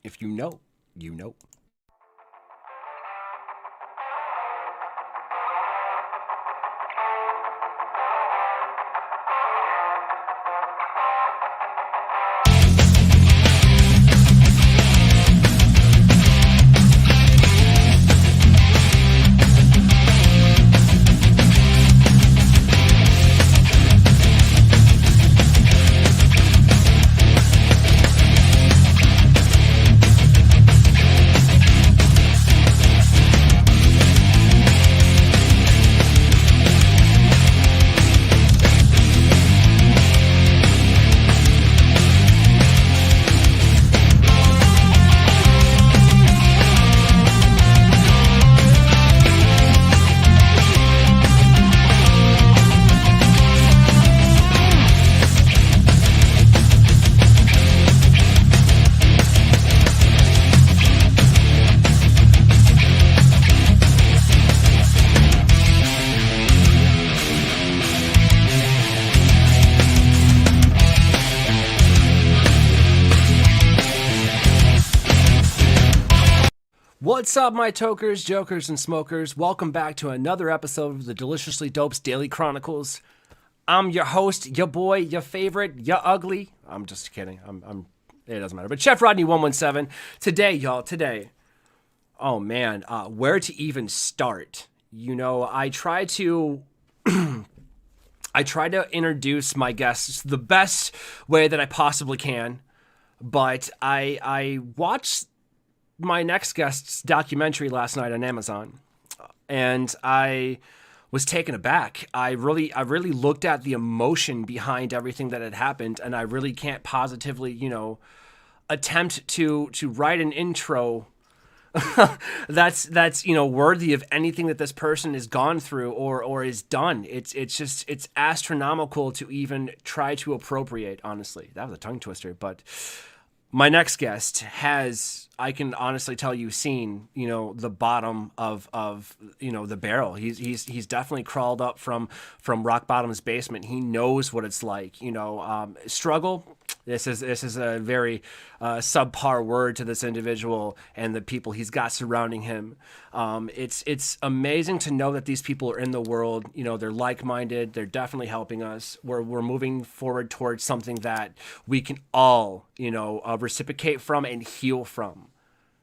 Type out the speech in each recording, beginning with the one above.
If you know, you know. What's up, my tokers, jokers, and smokers? Welcome back to another episode of the Deliciously Dope's Daily Chronicles. I'm your host, your boy, your favorite, your ugly. I'm just kidding. It doesn't matter. But Chef Rodney 117. Today, y'all, oh man, where to even start? You know, I try to introduce my guests the best way that I possibly can, but I watched my next guest's documentary last night on Amazon, and I was taken aback. I really looked at the emotion behind everything that had happened, and I really can't positively, attempt to write an intro that's worthy of anything that this person has gone through or is done. It's astronomical to even try to appropriate. Honestly, that was a tongue twister, but my next guest has, I can honestly tell you, seen, the bottom of the barrel. He's definitely crawled up from rock bottom's basement. He knows what it's like, struggle. This is a very subpar word to this individual and the people he's got surrounding him. It's amazing to know that these people are in the world. They're like-minded. They're definitely helping us. We're moving forward towards something that we can all, reciprocate from and heal from.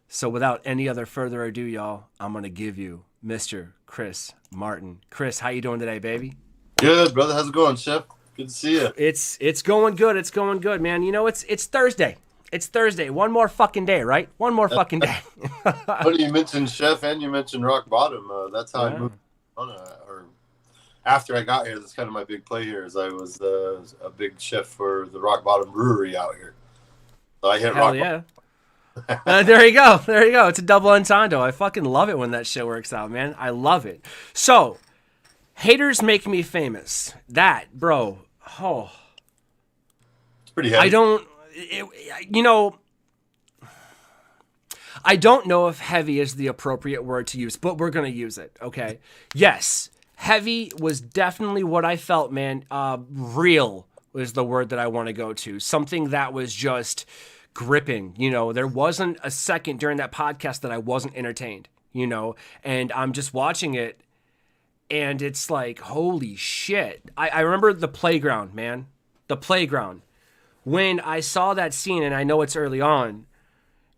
So without any other further ado, y'all, I'm going to give you Mr. Chris Martin. Chris, how you doing today, baby? Good, brother. How's it going, Chef? Good to see you. It's going good. It's going good, man. It's Thursday. It's Thursday. One more fucking day, right? One more fucking day. Funny you mentioned Chef and you mentioned Rock Bottom. That's how I moved on. Or after I got here, that's kind of my big play here. Is I was a big chef for the Rock Bottom Brewery out here. So I hit Hell yeah. There you go. There you go. It's a double entendre. I fucking love it when that shit works out, man. I love it. So, Haters Make Me Famous. That, bro. Oh. It's pretty heavy. I don't know if heavy is the appropriate word to use, but we're going to use it, okay? Yes, heavy was definitely what I felt, man. Real was the word that I want to go to. Something that was just gripping. There wasn't a second during that podcast that I wasn't entertained, and I'm just watching it, and it's like, holy shit. I remember the playground, man. The playground. When I saw that scene, and I know it's early on,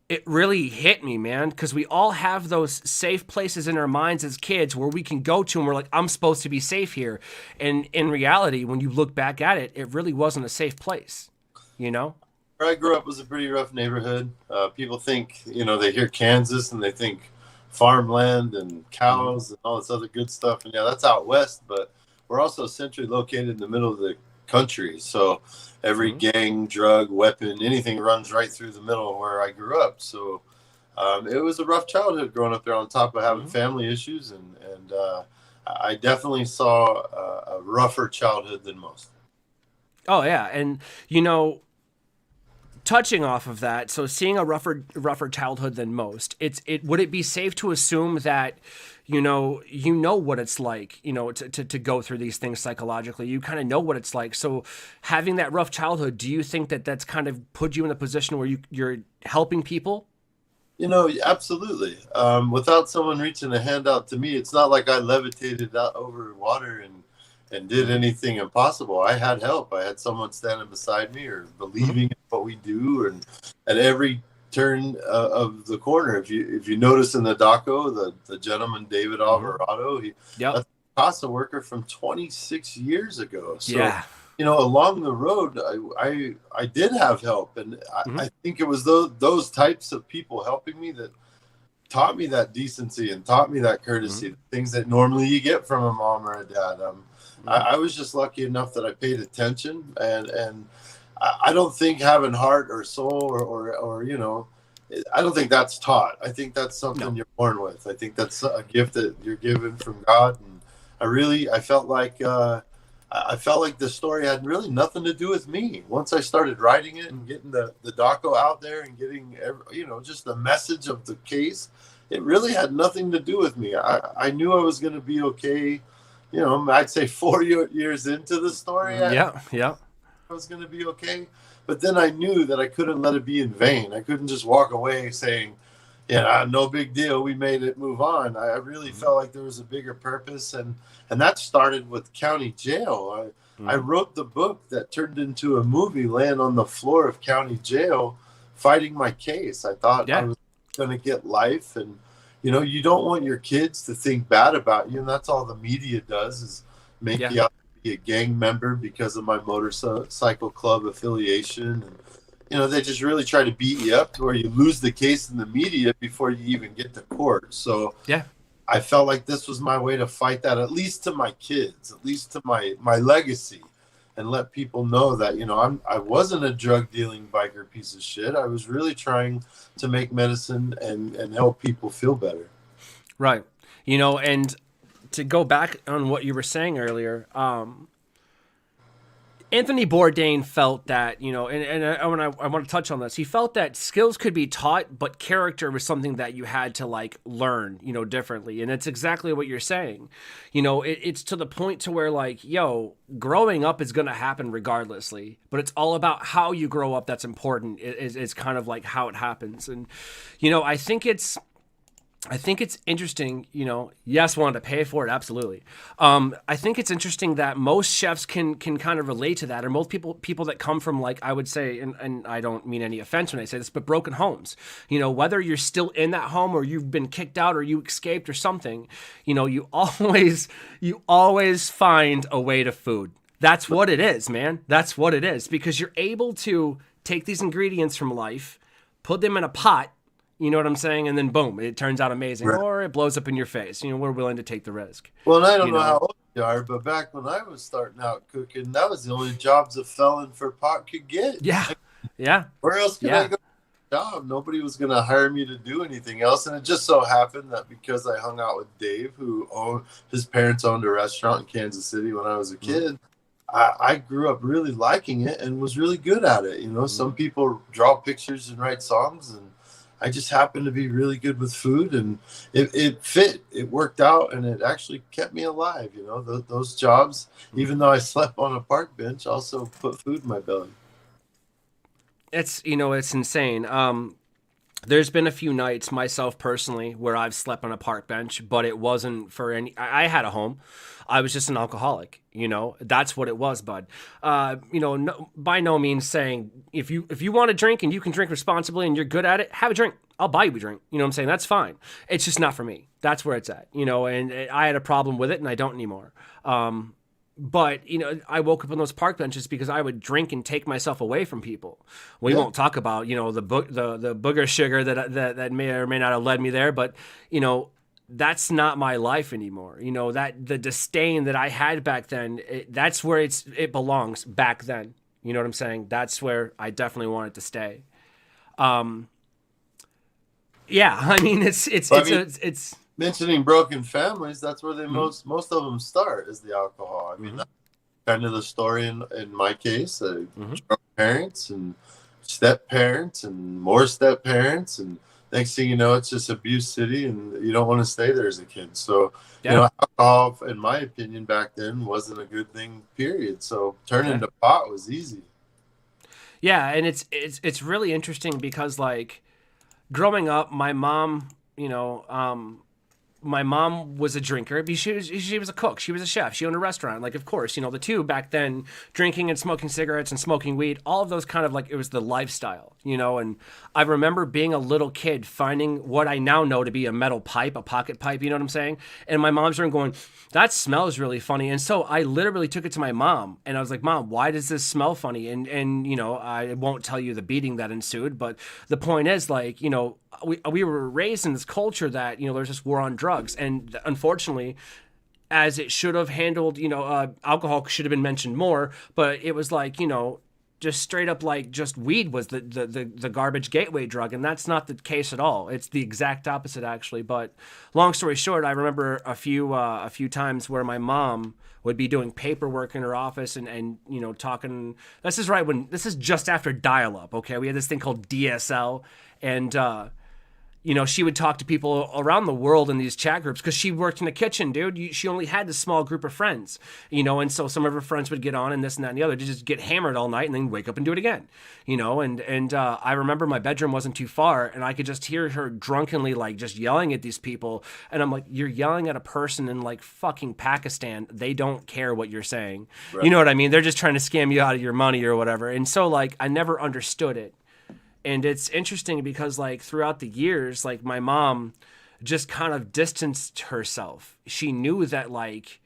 it really hit me, man, because we all have those safe places in our minds as kids where we can go to and we're like, I'm supposed to be safe here. And in reality, when you look back at it, it really wasn't a safe place, Where I grew up was a pretty rough neighborhood. People think, they hear Kansas and they think farmland and cows and all this other good stuff. And yeah, that's out west, but we're also centrally located in the middle of the country. So every gang, drug, weapon, anything runs right through the middle of where I grew up. So it was a rough childhood growing up there on top of having family issues. And I definitely saw a rougher childhood than most. Oh, yeah. And, touching off of that, so seeing a rougher childhood than most, would it be safe to assume that you know what it's like, to go through these things psychologically? You kind of know what it's like. So having that rough childhood, do you think that that's kind of put you in a position where you're helping people Absolutely. Without someone reaching a hand out to me, it's not like I levitated out over water and did anything impossible. I had help. I had someone standing beside me or believing in what we do, and at every turn of the corner. If you notice in the doco, the gentleman David Alvarado, that's a Casa worker from 26 years ago. So along the road, I did have help, and I think it was those types of people helping me that taught me that decency and taught me that courtesy, things that normally you get from a mom or a dad. I was just lucky enough that I paid attention, and I don't think having heart or soul or I don't think that's taught. I think that's something you're born with. I think that's a gift that you're given from God, and I felt like the story had really nothing to do with me. Once I started writing it and getting the doco out there and getting just the message of the case, it really had nothing to do with me. I knew I was going to be okay. I'd say 4 years into the story. I was going to be okay. But then I knew that I couldn't let it be in vain. I couldn't just walk away saying, no big deal, we made it, move on. I really felt like there was a bigger purpose, and that started with county jail. I wrote the book that turned into a movie, laying on the floor of county jail, fighting my case. I thought I was going to get life, and you don't want your kids to think bad about you, and that's all the media does, is make you out to be a gang member because of my motorcycle club affiliation. And they just really try to beat you up to where you lose the case in the media before you even get to court. So I felt like this was my way to fight that, at least to my kids, at least to my legacy, and let people know that I wasn't a drug dealing biker piece of shit. I was really trying to make medicine and help people feel better. Right. And to go back on what you were saying earlier, Anthony Bourdain felt that, and I want to touch on this. He felt that skills could be taught, but character was something that you had to learn, differently. And it's exactly what you're saying. It's to the point to where growing up is going to happen regardlessly, but it's all about how you grow up. That's important. It's kind of like how it happens. And, I think it's interesting, yes, wanted to pay for it. Absolutely. I think it's interesting that most chefs can kind of relate to that, or most people that come from, I would say, and I don't mean any offense when I say this, but broken homes, whether you're still in that home or you've been kicked out or you escaped or something, you always find a way to food. That's what it is, man. That's what it is, because you're able to take these ingredients from life, put them in a pot, you know what I'm saying? And then boom, it turns out amazing, or it blows up in your face. We're willing to take the risk. Well, and I don't know how old you are, but back when I was starting out cooking, that was the only jobs a felon for pot could get. Yeah. Where else could I go? Job? Nobody was going to hire me to do anything else. And it just so happened that because I hung out with Dave, his parents owned a restaurant in Kansas City when I was a kid, I grew up really liking it and was really good at it. Some people draw pictures and write songs, and I just happened to be really good with food, and it fit. It worked out, and it actually kept me alive. Those jobs, even though I slept on a park bench, also put food in my belly. It's insane. There's been a few nights, myself personally, where I've slept on a park bench, but it wasn't for any. I had a home. I was just an alcoholic. That's what it was, bud. No, by no means saying if you want to drink and you can drink responsibly and you're good at it, have a drink. I'll buy you a drink. You know what I'm saying? That's fine. It's just not for me. That's where it's at. And I had a problem with it, and I don't anymore. But, I woke up on those park benches because I would drink and take myself away from people. We won't talk about, the booger sugar that may or may not have led me there. But, that's not my life anymore. That the disdain that I had back then, that's where it belongs back then. You know what I'm saying? That's where I definitely wanted to stay. Yeah, I mean, it's mentioning broken families. That's where they most of them start, is the alcohol. I mean, that's kind of the story in my case. Drunk parents and step parents and more step parents, and next thing you know, it's just abuse city, and you don't want to stay there as a kid. So alcohol, in my opinion, back then wasn't a good thing. Period. So turning to pot was easy. Yeah, and it's really interesting because growing up, my mom, my mom was a drinker. She was a cook. She was a chef. She owned a restaurant. Like, of course, the two back then, drinking and smoking cigarettes and smoking weed, all of those kind of like, it was the lifestyle, and I remember being a little kid finding what I now know to be a metal pipe, a pocket pipe, you know what I'm saying? And my mom's room going, that smells really funny. And so I literally took it to my mom and I was like, Mom, why does this smell funny? And I won't tell you the beating that ensued, but the point is like, we were raised in this culture that, there's this war on drugs. And unfortunately, as it should have handled, alcohol should have been mentioned more, but it was like, just straight up like just weed was the garbage gateway drug. And that's not the case at all. It's the exact opposite, actually. But long story short, I remember a few times where my mom would be doing paperwork in her office and talking. This is just after dial-up, okay? We had this thing called DSL, and she would talk to people around the world in these chat groups because she worked in the kitchen, dude. She only had this small group of friends, and so some of her friends would get on and this and that and the other to just get hammered all night and then wake up and do it again, and I remember my bedroom wasn't too far and I could just hear her drunkenly like just yelling at these people. And I'm like, you're yelling at a person in like fucking Pakistan. They don't care what you're saying. Right. You know what I mean? They're just trying to scam you out of your money or whatever. And so like, I never understood it. And it's interesting because like throughout the years, like my mom just kind of distanced herself. She knew that like,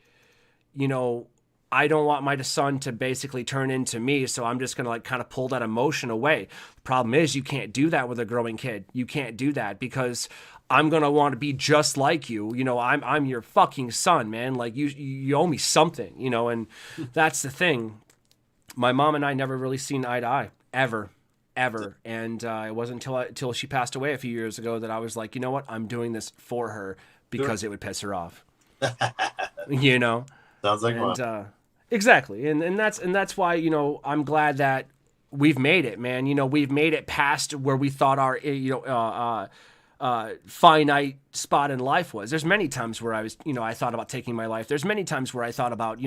I don't want my son to basically turn into me. So I'm just going to like kind of pull that emotion away. The problem is you can't do that with a growing kid. You can't do that because I'm going to want to be just like you. I'm your fucking son, man. Like you owe me something, and that's the thing. My mom and I never really seen eye to eye ever. And it wasn't until she passed away a few years ago that I was like, you know what? I'm doing this for her because it would piss her off. Sounds like fun. Exactly. And that's why, I'm glad that we've made it, man. We've made it past where we thought our, finite spot in life was. There's many times where I thought about taking my life. There's many times where I thought about,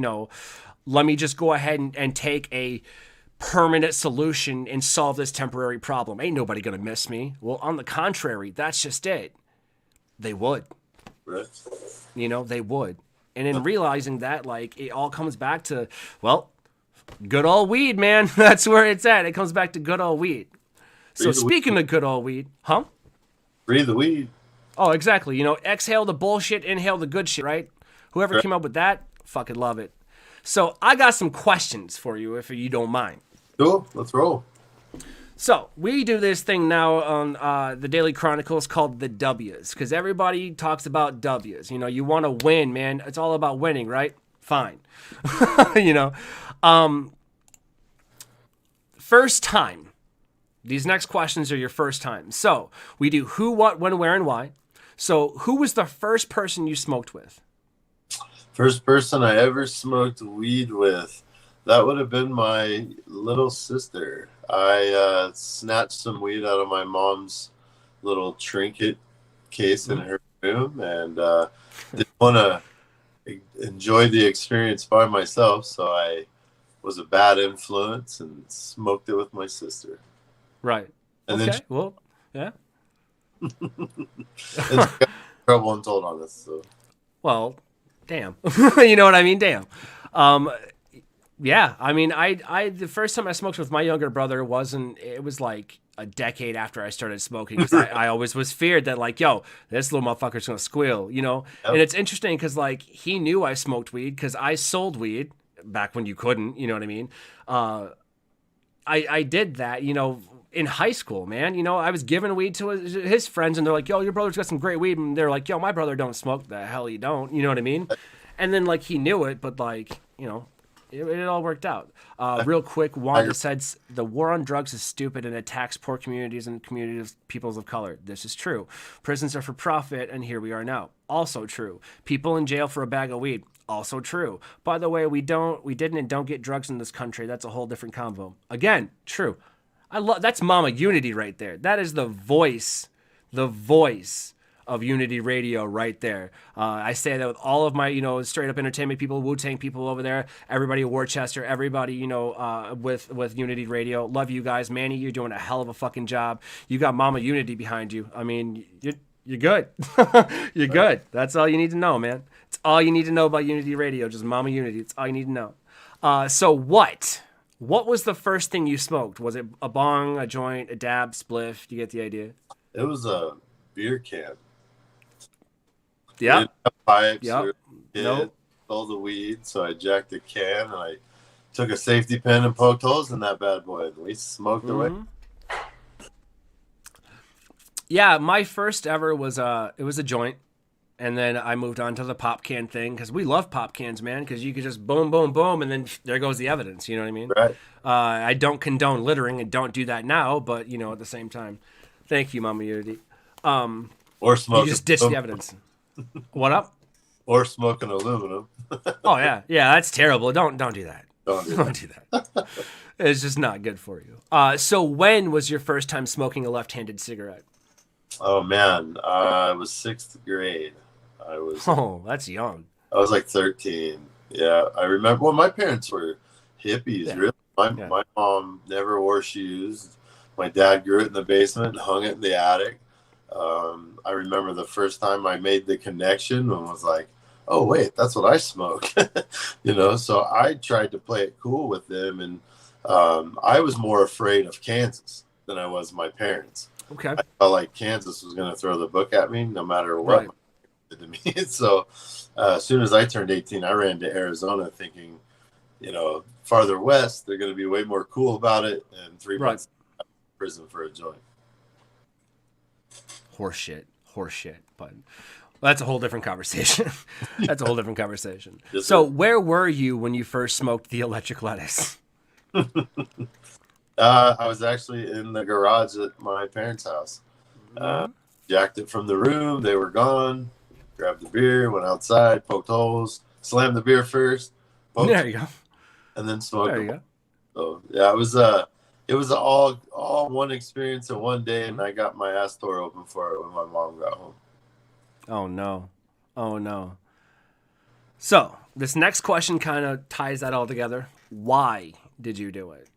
let me just go ahead and take a permanent solution and solve this temporary problem. Ain't nobody gonna miss me. Well, on the contrary, that's just it. They would. Right. They would. And in realizing that, like, it all comes back to, well, good old weed, man. That's where it's at. It comes back to good old weed. So speaking of good old weed, huh? Breathe the weed. Oh, exactly. Exhale the bullshit, inhale the good shit, right? Whoever came up with that, fucking love it. So I got some questions for you, if you don't mind. Cool, let's roll. So we do this thing now on the Daily CHRONIClez called the W's, because everybody talks about W's. You want to win, man. It's all about winning, right? Fine. First time. These next questions are your first time. So we do who, what, when, where, and why. So who was the first person you smoked with? First person I ever smoked weed with, that would have been my little sister. I snatched some weed out of my mom's little trinket case in her room and didn't want to enjoy the experience by myself, so I was a bad influence and smoked it with my sister. Right. And okay. Well, yeah. And she got in trouble untold on this. So. Well, damn. You know what I mean? Damn. Yeah. I mean, I the first time I smoked with my younger brother it was like a decade after I started smoking, because I always was feared that like, yo, this little motherfucker's gonna squeal, Yep. And it's interesting because like he knew I smoked weed because I sold weed back when you couldn't, you know what I mean? I did that, in high school, man. I was giving weed to his friends and they're like, yo, your brother's got some great weed. And they're like, yo, my brother don't smoke. The hell he don't. You know what I mean? And then like he knew it, but like, it all worked out. Real quick, Wanda said the war on drugs is stupid and attacks poor communities and communities of peoples of color. This is true. Prisons are for profit, and here we are now. Also true. People in jail for a bag of weed. Also true. By the way, we didn't and don't get drugs in this country. That's a whole different convo. Again, true. That's Mama Unity right there. That is the voice of Unity Radio right there. I say that with all of my, straight up entertainment people, Wu-Tang people over there, everybody at Worcester, everybody, with Unity Radio. Love you guys. Manny, you're doing a hell of a fucking job. You got Mama Unity behind you. I mean, you're good. You're good. That's all you need to know, man. It's all you need to know about Unity Radio. Just Mama Unity. It's all you need to know. So what was the first thing you smoked? Was it a bong, a joint, a dab, spliff? You get the idea? It was a beer can. Yeah. Pipes. Yep. Nope. Stole the weed, so I jacked a can and I took a safety pin and poked holes in that bad boy, and we smoked away. Yeah, my first ever was a joint, and then I moved on to the pop can thing because we love pop cans, man. Because you could just boom, boom, boom, and then there goes the evidence. You know what I mean? Right. I don't condone littering and don't do that now, but at the same time, thank you, Mama Unity. Or smoking. You just ditch the evidence. What up? Or smoking aluminum. Oh yeah, that's terrible. Don't do that. Don't do that. It's just not good for you. So when was your first time smoking a left-handed cigarette? Oh man, I was 6th grade. Oh, that's young. I was like 13. Yeah, I remember. Well, my parents were hippies. Yeah. Really, my mom never wore shoes. My dad grew it in the basement and hung it in the attic. I remember the first time I made the connection and was like, oh wait, that's what I smoke. So I tried to play it cool with them, and I was more afraid of Kansas than I was my parents. Okay. I felt like Kansas was going to throw the book at me no matter what it did to me. So as soon as I turned 18, I ran to Arizona thinking, farther west, they're going to be way more cool about it, and 3 months in prison for a joint. Horseshit. But that's a whole different conversation. That's a whole different conversation. Yes, so sir. where were you when you first smoked the electric lettuce? I was actually in the garage at my parents' house. Jacked it from the room. They were gone. Grabbed the beer, went outside, poked holes, slammed the beer first. There you go. And then smoked. There you go. So yeah, it was all one experience in one day, and I got my ass tore open for it when my mom got home. Oh no. So this next question kind of ties that all together. Why did you do it?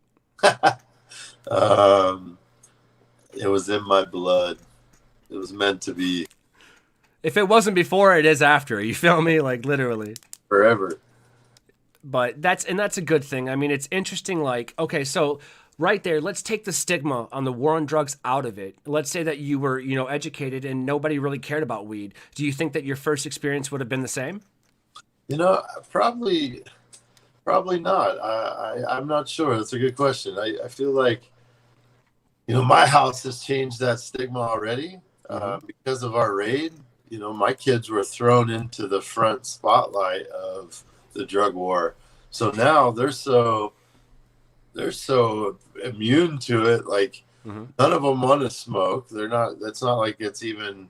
It was in my blood. It was meant to be. If it wasn't before, it is after. You feel me? Like literally. Forever. But that's a good thing. I mean, it's interesting. Like, okay, so right there, let's take the stigma on the war on drugs out of it. Let's say that you were, educated and nobody really cared about weed. Do you think that your first experience would have been the same? Probably not. I'm not sure. That's a good question. I feel like, my house has changed that stigma already because of our raid. My kids were thrown into the front spotlight of the drug war. So now they're so immune to it. Like none of them want to smoke. That's not like it's even,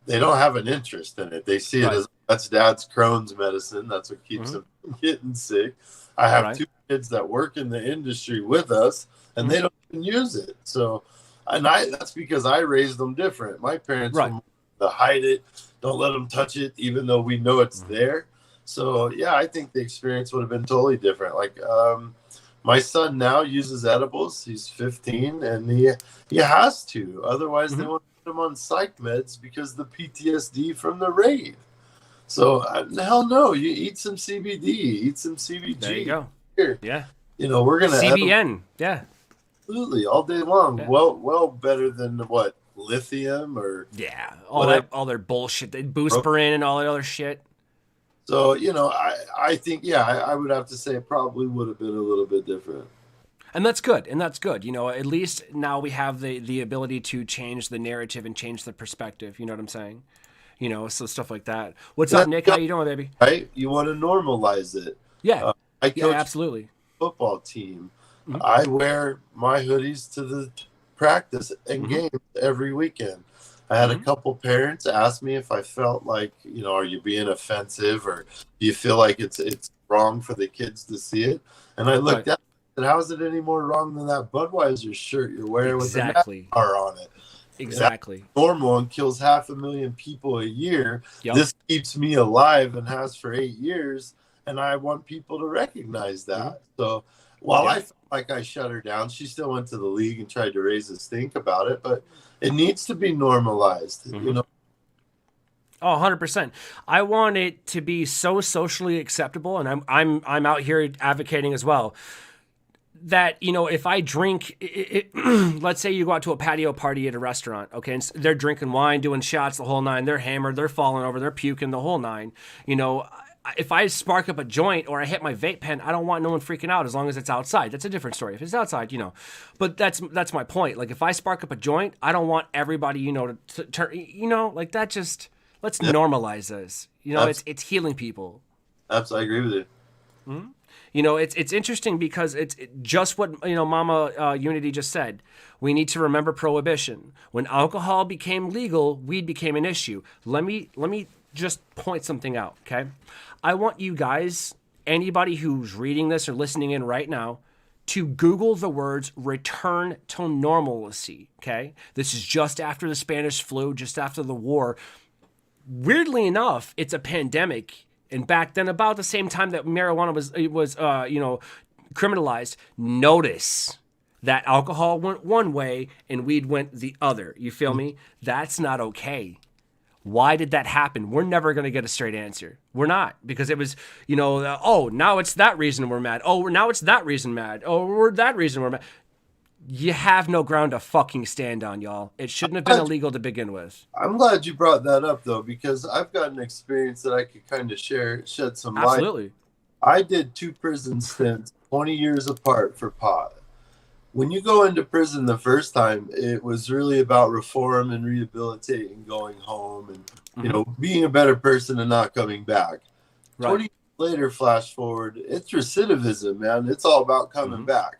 they don't have an interest in it. They see it as that's dad's Crohn's medicine. That's what keeps them from getting sick. I have 2 kids that work in the industry with us and they don't even use it. So, that's because I raised them different. My parents were to hide it. Don't let them touch it, even though we know it's there. So yeah, I think the experience would have been totally different. Like, my son now uses edibles. He's 15 and he has to. Otherwise they won't put him on psych meds because the PTSD from the raid. So hell no, you eat some CBD, eat some CBG. There you go. Here. Yeah. We're going to CBN. Yeah. Absolutely. All day long. Yeah. Well better than what? Lithium or all their bullshit. They boosterin and all that other shit. So, I think, I would have to say it probably would have been a little bit different. And that's good. At least now we have the ability to change the narrative and change the perspective. You know what I'm saying? So stuff like that. What's up, Nick? How you doing, baby? Right? You want to normalize it. Yeah. I coach absolutely. Football team. I wear my hoodies to the practice and games every weekend. I had a couple parents ask me if I felt like, are you being offensive or do you feel like it's wrong for the kids to see it? And I looked at it and said, how is it any more wrong than that Budweiser shirt you're wearing with the NASCAR on it? Exactly. Normal and kills 500,000 people a year. Yep. This keeps me alive and has for 8 years, and I want people to recognize that. So while I felt like I shut her down, she still went to the league and tried to raise a stink about it, but it needs to be normalized. You know. Oh, 100%. I want it to be so socially acceptable, and I'm out here advocating as well, that, you know, if I drink, let's say you go out to a patio party at a restaurant, okay, and they're drinking wine, doing shots, the whole nine, they're hammered, they're falling over, they're puking, the whole nine. You know, if I spark up a joint or I hit my vape pen, I don't want no one freaking out as long as it's outside. That's a different story. If it's outside, you know, but that's my point. Like, if I spark up a joint, I don't want everybody, you know, to turn, you know, like that. Just let's normalize this. You know, it's healing people. Absolutely, I agree with you. You know, it's interesting because it's just what, you know, Mama Unity just said. We need to remember prohibition. When alcohol became legal, weed became an issue. Let me just point something out, okay? I want you guys, anybody who's reading this or listening in right now, to Google the words return to normalcy, okay? This is just after the Spanish flu, just after the war. Weirdly enough, it's a pandemic. And back then, about the same time that marijuana was you know, criminalized, notice that alcohol went one way and weed went the other. You feel me? That's not okay. Why did that happen? We're never going to get a straight answer. We're not, because it was, you know, oh, now it's that reason we're mad. Oh, now it's that reason mad. Oh, we're that reason we're mad. You have no ground to fucking stand on, y'all. It shouldn't have been illegal to begin with. I'm glad you brought that up, though, because I've got an experience that I could kind of shed some light. Absolutely. I did 2 prison stints, 20 years apart, for pot. When you go into prison the first time, it was really about reform and rehabilitating, going home and, you know, being a better person and not coming back. Right. 20 years later, flash forward, it's recidivism, man. It's all about coming back.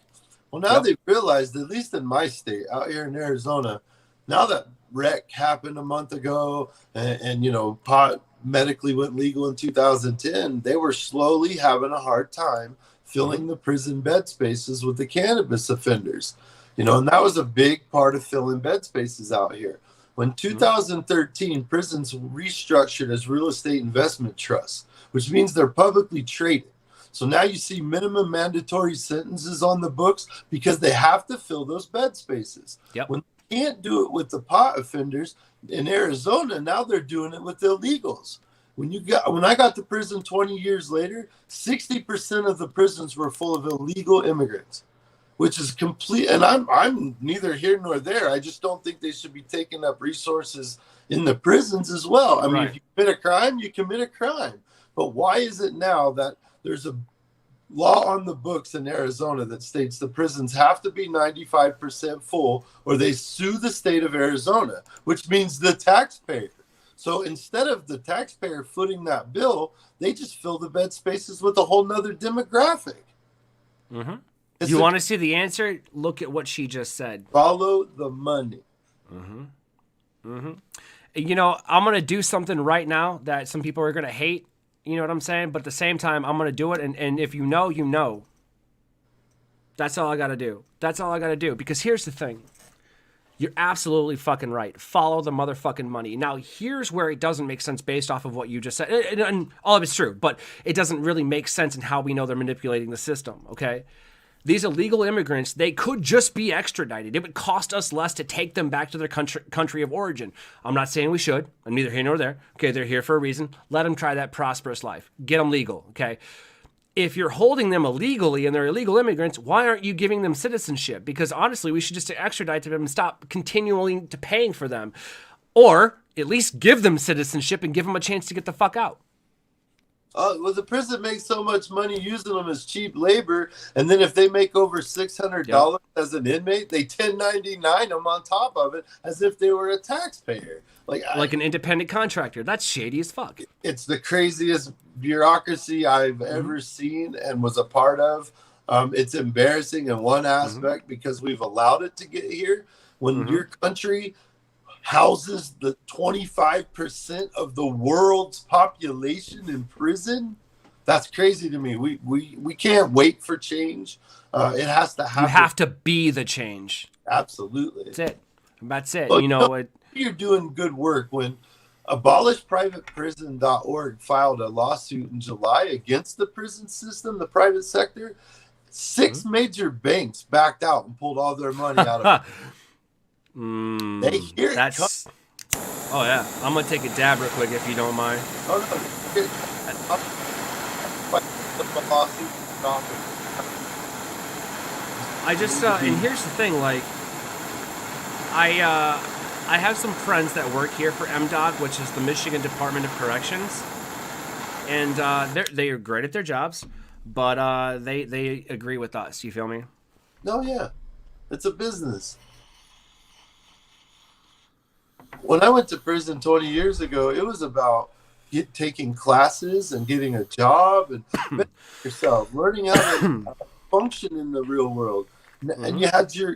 Well, now they've realized, at least in my state, out here in Arizona, now that wreck happened a month ago and you know, pot medically went legal in 2010, they were slowly having a hard time filling the prison bed spaces with the cannabis offenders. You know, and that was a big part of filling bed spaces out here. When 2013, prisons restructured as real estate investment trusts, which means they're publicly traded. So now you see minimum mandatory sentences on the books because they have to fill those bed spaces. When they can't do it with the pot offenders in Arizona, now they're doing it with the illegals. When I got to prison 20 years later, 60% of the prisons were full of illegal immigrants, which is complete. And I'm neither here nor there. I just don't think they should be taking up resources in the prisons as well. I mean, if you commit a crime, you commit a crime. But why is it now that there's a law on the books in Arizona that states the prisons have to be 95% full or they sue the state of Arizona, which means the taxpayer. So instead of the taxpayer footing that bill, they just fill the bed spaces with a whole nother demographic. You want to see the answer? Look at what she just said. Follow the money. You know, I'm going to do something right now that some people are going to hate. You know what I'm saying? But at the same time, I'm going to do it. And if you know, you know. That's all I got to do. That's all I got to do. Because here's the thing. You're absolutely fucking right. Follow the motherfucking money. Now, here's where it doesn't make sense based off of what you just said. And all of it's true, but it doesn't really make sense in how we know they're manipulating the system, okay? These illegal immigrants, they could just be extradited. It would cost us less to take them back to their country of origin. I'm not saying we should. I'm neither here nor there. Okay, they're here for a reason. Let them try that prosperous life. Get them legal, okay? If you're holding them illegally and they're illegal immigrants, why aren't you giving them citizenship? Because honestly, we should just extradite them and stop continuing to paying for them. Or at least give them citizenship and give them a chance to get the fuck out. Well, the prison makes so much money using them as cheap labor, and then if they make over $600 as an inmate, they 1099 them on top of it as if they were a taxpayer. Like an independent contractor. That's shady as fuck. It's the craziest bureaucracy I've ever seen and was a part of. It's embarrassing in one aspect because we've allowed it to get here. When your country houses the 25% of the world's population in prison, that's crazy to me. We can't wait for change. It has to happen. You have to be the change. Absolutely. That's it. That's it. Well, You know, you're doing good work when abolishprivateprison.org filed a lawsuit in July against the prison system, the private sector. 6 major banks backed out and pulled all their money out of it. They hear it. That's. Oh yeah, I'm gonna take a dab real quick if you don't mind. Oh, no. I just and here's the thing, like I have some friends that work here for MDOC, which is the Michigan Department of Corrections, and they are great at their jobs, but they agree with us. You feel me? No, yeah, it's a business. When I went to prison 20 years ago, it was about taking classes and getting a job and yourself, learning how to function in the real world. And you had your,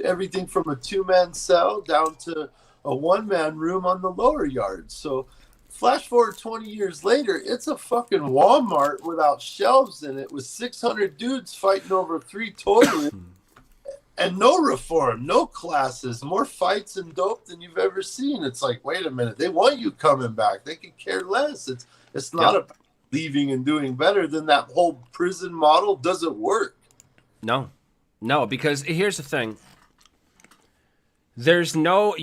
everything from a 2-man cell down to a 1-man room on the lower yard. So flash forward 20 years later, it's a fucking Walmart without shelves in it with 600 dudes fighting over 3 toilets. And no reform, no classes, more fights and dope than you've ever seen. It's like, wait a minute, they want you coming back. They could care less. It's not about leaving and doing better. Than that whole prison model doesn't work. No, because here's the thing. There's no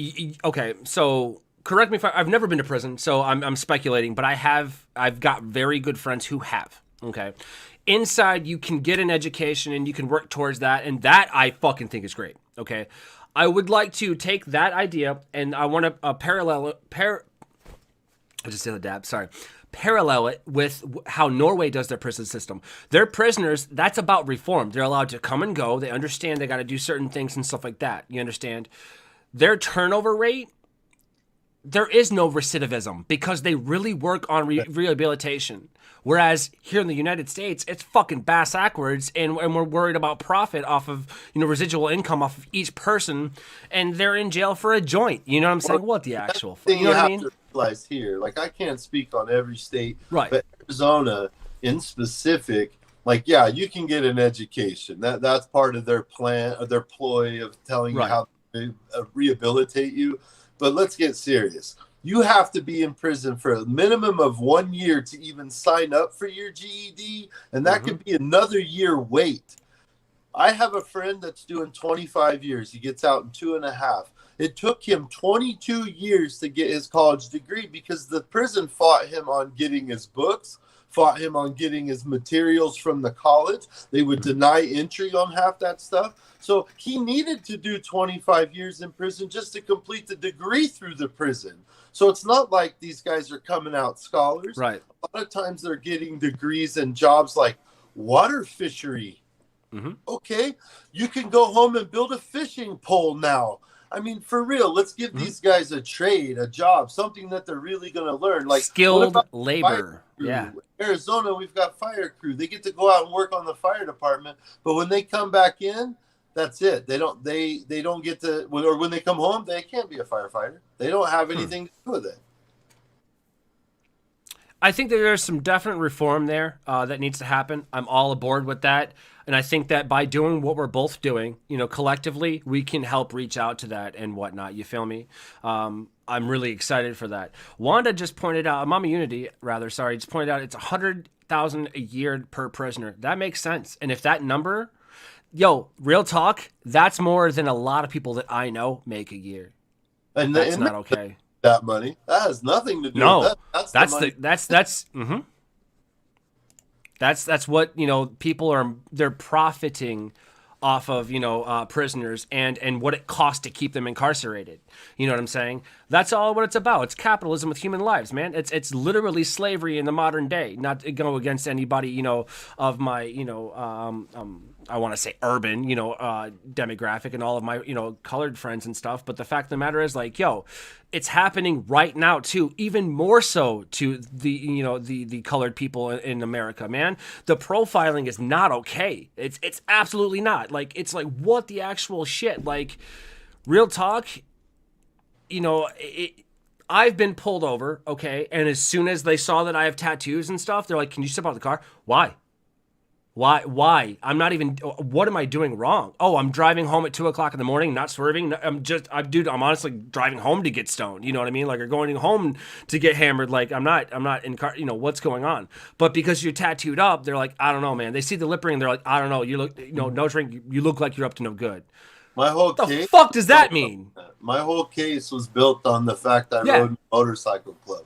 okay. So correct me if I've never been to prison, so I'm speculating, but I've got very good friends who have. Okay. Inside, you can get an education and you can work towards that, and that I fucking think is great. Okay, I would like to take that idea and I want to parallel it with how Norway does their prison system. Their prisoners, that's about reform. They're allowed to come and go. They understand they got to do certain things and stuff like that. You understand? Their turnover rate, there is no recidivism because they really work on rehabilitation. Whereas here in the United States, it's fucking backwards, and we're worried about profit off of residual income off of each person, and they're in jail for a joint. You know what I'm saying? What the actual thing you know what I mean? To realize here, like I can't speak on every state, right? But Arizona, in specific, like you can get an education. That's part of their plan, of their ploy of telling you how to rehabilitate you. But let's get serious. You have to be in prison for a minimum of 1 year to even sign up for your GED, and that could be another year wait. I have a friend that's doing 25 years. He gets out in 2.5. It took him 22 years to get his college degree because the prison fought him on getting his books, fought him on getting his materials from the college. They would deny entry on half that stuff. So he needed to do 25 years in prison just to complete the degree through the prison. So it's not like these guys are coming out scholars. Right. A lot of times they're getting degrees and jobs like water fishery. Okay, you can go home and build a fishing pole now. I mean, for real, let's give these guys a trade, a job, something that they're really going to learn. Like skilled labor. Yeah. Arizona, we've got fire crew. They get to go out and work on the fire department. But when they come back in, that's it. They don't get to, or when they come home, they can't be a firefighter. They don't have anything to do with it. I think that there's some definite reform there that needs to happen. I'm all aboard with that. And I think that by doing what we're both doing, collectively, we can help reach out to that and whatnot. You feel me? I'm really excited for that. Wanda just pointed out, Mama Unity, just pointed out it's $100,000 a year per prisoner. That makes sense. And if that number, real talk, that's more than a lot of people that I know make a year. And that's not okay. That money, that has nothing to do with that. That's what people they're profiting off of prisoners and what it costs to keep them incarcerated. You know what I'm saying? That's all what it's about. It's capitalism with human lives, man. It's literally slavery in the modern day. Not to go against anybody of my I want to say urban demographic and all of my colored friends and stuff. But the fact of the matter is, it's happening right now too, even more so to the colored people in America, man. The profiling is not okay. It's absolutely not. It's like, what the actual shit? Real talk, I've been pulled over, okay, and as soon as they saw that I have tattoos and stuff, they're like, "Can you step out of the car?" Why? Why? I'm not even, what am I doing wrong? Oh, I'm driving home at 2:00 in the morning, not swerving. I'm honestly driving home to get stoned. You know what I mean? Like, or going home to get hammered. Like, I'm not in car, what's going on? But because you're tattooed up, they're like, I don't know, man. They see the lip ring and they're like, I don't know. You look, no drink. You look like you're up to no good. My whole What case. the fuck does that mean? My whole case was built on the fact I rode in a motorcycle club.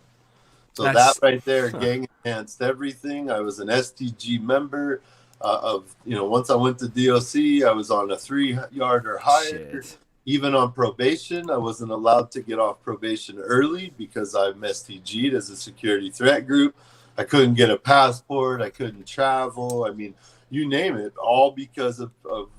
So That's, that right there, gang enhanced everything. I was an STG member. Once I went to DOC, I was on a 3-yard or higher. Shit. Even on probation, I wasn't allowed to get off probation early because I'm STG'd as a security threat group. I couldn't get a passport. I couldn't travel. I mean, you name it, all because of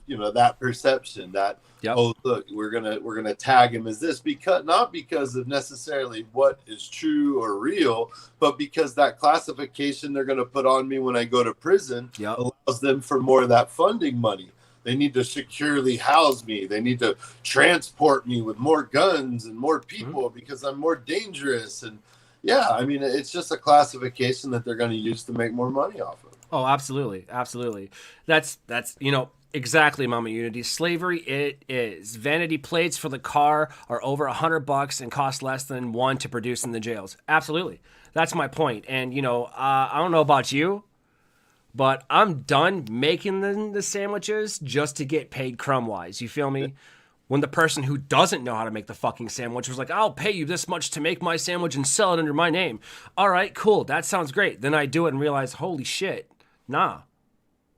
that perception that, oh, look, we're gonna tag him as this, because not because of necessarily what is true or real, but because that classification they're gonna put on me when I go to prison allows them for more of that funding money. They need to securely house me. They need to transport me with more guns and more people because I'm more dangerous. And yeah, I mean, it's just a classification that they're going to use to make more money off of. Oh, absolutely. Absolutely. That's exactly, Mama Unity. Slavery, it is. Vanity plates for the car are over $100 and cost less than one to produce in the jails. Absolutely. That's my point. And, I don't know about you, but I'm done making the sandwiches just to get paid crumb-wise. You feel me? When the person who doesn't know how to make the fucking sandwich was like, I'll pay you this much to make my sandwich and sell it under my name. All right, cool. That sounds great. Then I do it and realize, holy shit. Nah,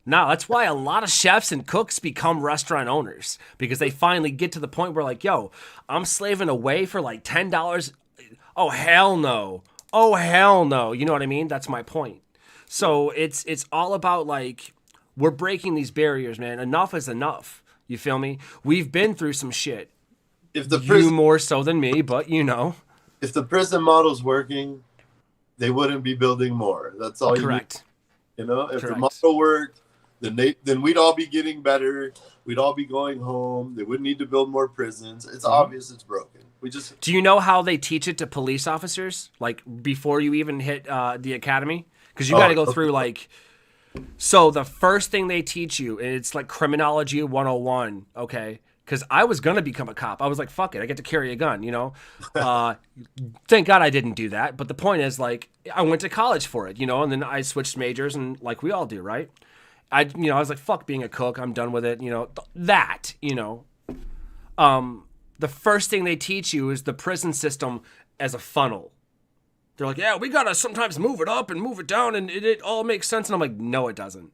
that's why a lot of chefs and cooks become restaurant owners, because they finally get to the point where like, yo, I'm slaving away for like $10. Oh, hell no. Oh, hell no. You know what I mean? That's my point. So it's all about like, we're breaking these barriers, man. Enough is enough. You feel me? We've been through some shit. If the you more so than me, but if the prison model's working, they wouldn't be building more. That's all. Correct. If the model worked, then we'd all be getting better. We'd all be going home. They wouldn't need to build more prisons. It's obvious it's broken. Do you know how they teach it to police officers? Like before you even hit the academy? Because you got to go through like. So the first thing they teach you, it's like criminology 101. Okay. Because I was going to become a cop. I was like, fuck it. I get to carry a gun, Thank God I didn't do that. But the point is, like, I went to college for it, and then I switched majors, and like we all do, right? I was like, fuck being a cook. I'm done with it, The first thing they teach you is the prison system as a funnel. They're like, yeah, we got to sometimes move it up and move it down, and it all makes sense. And I'm like, no, it doesn't.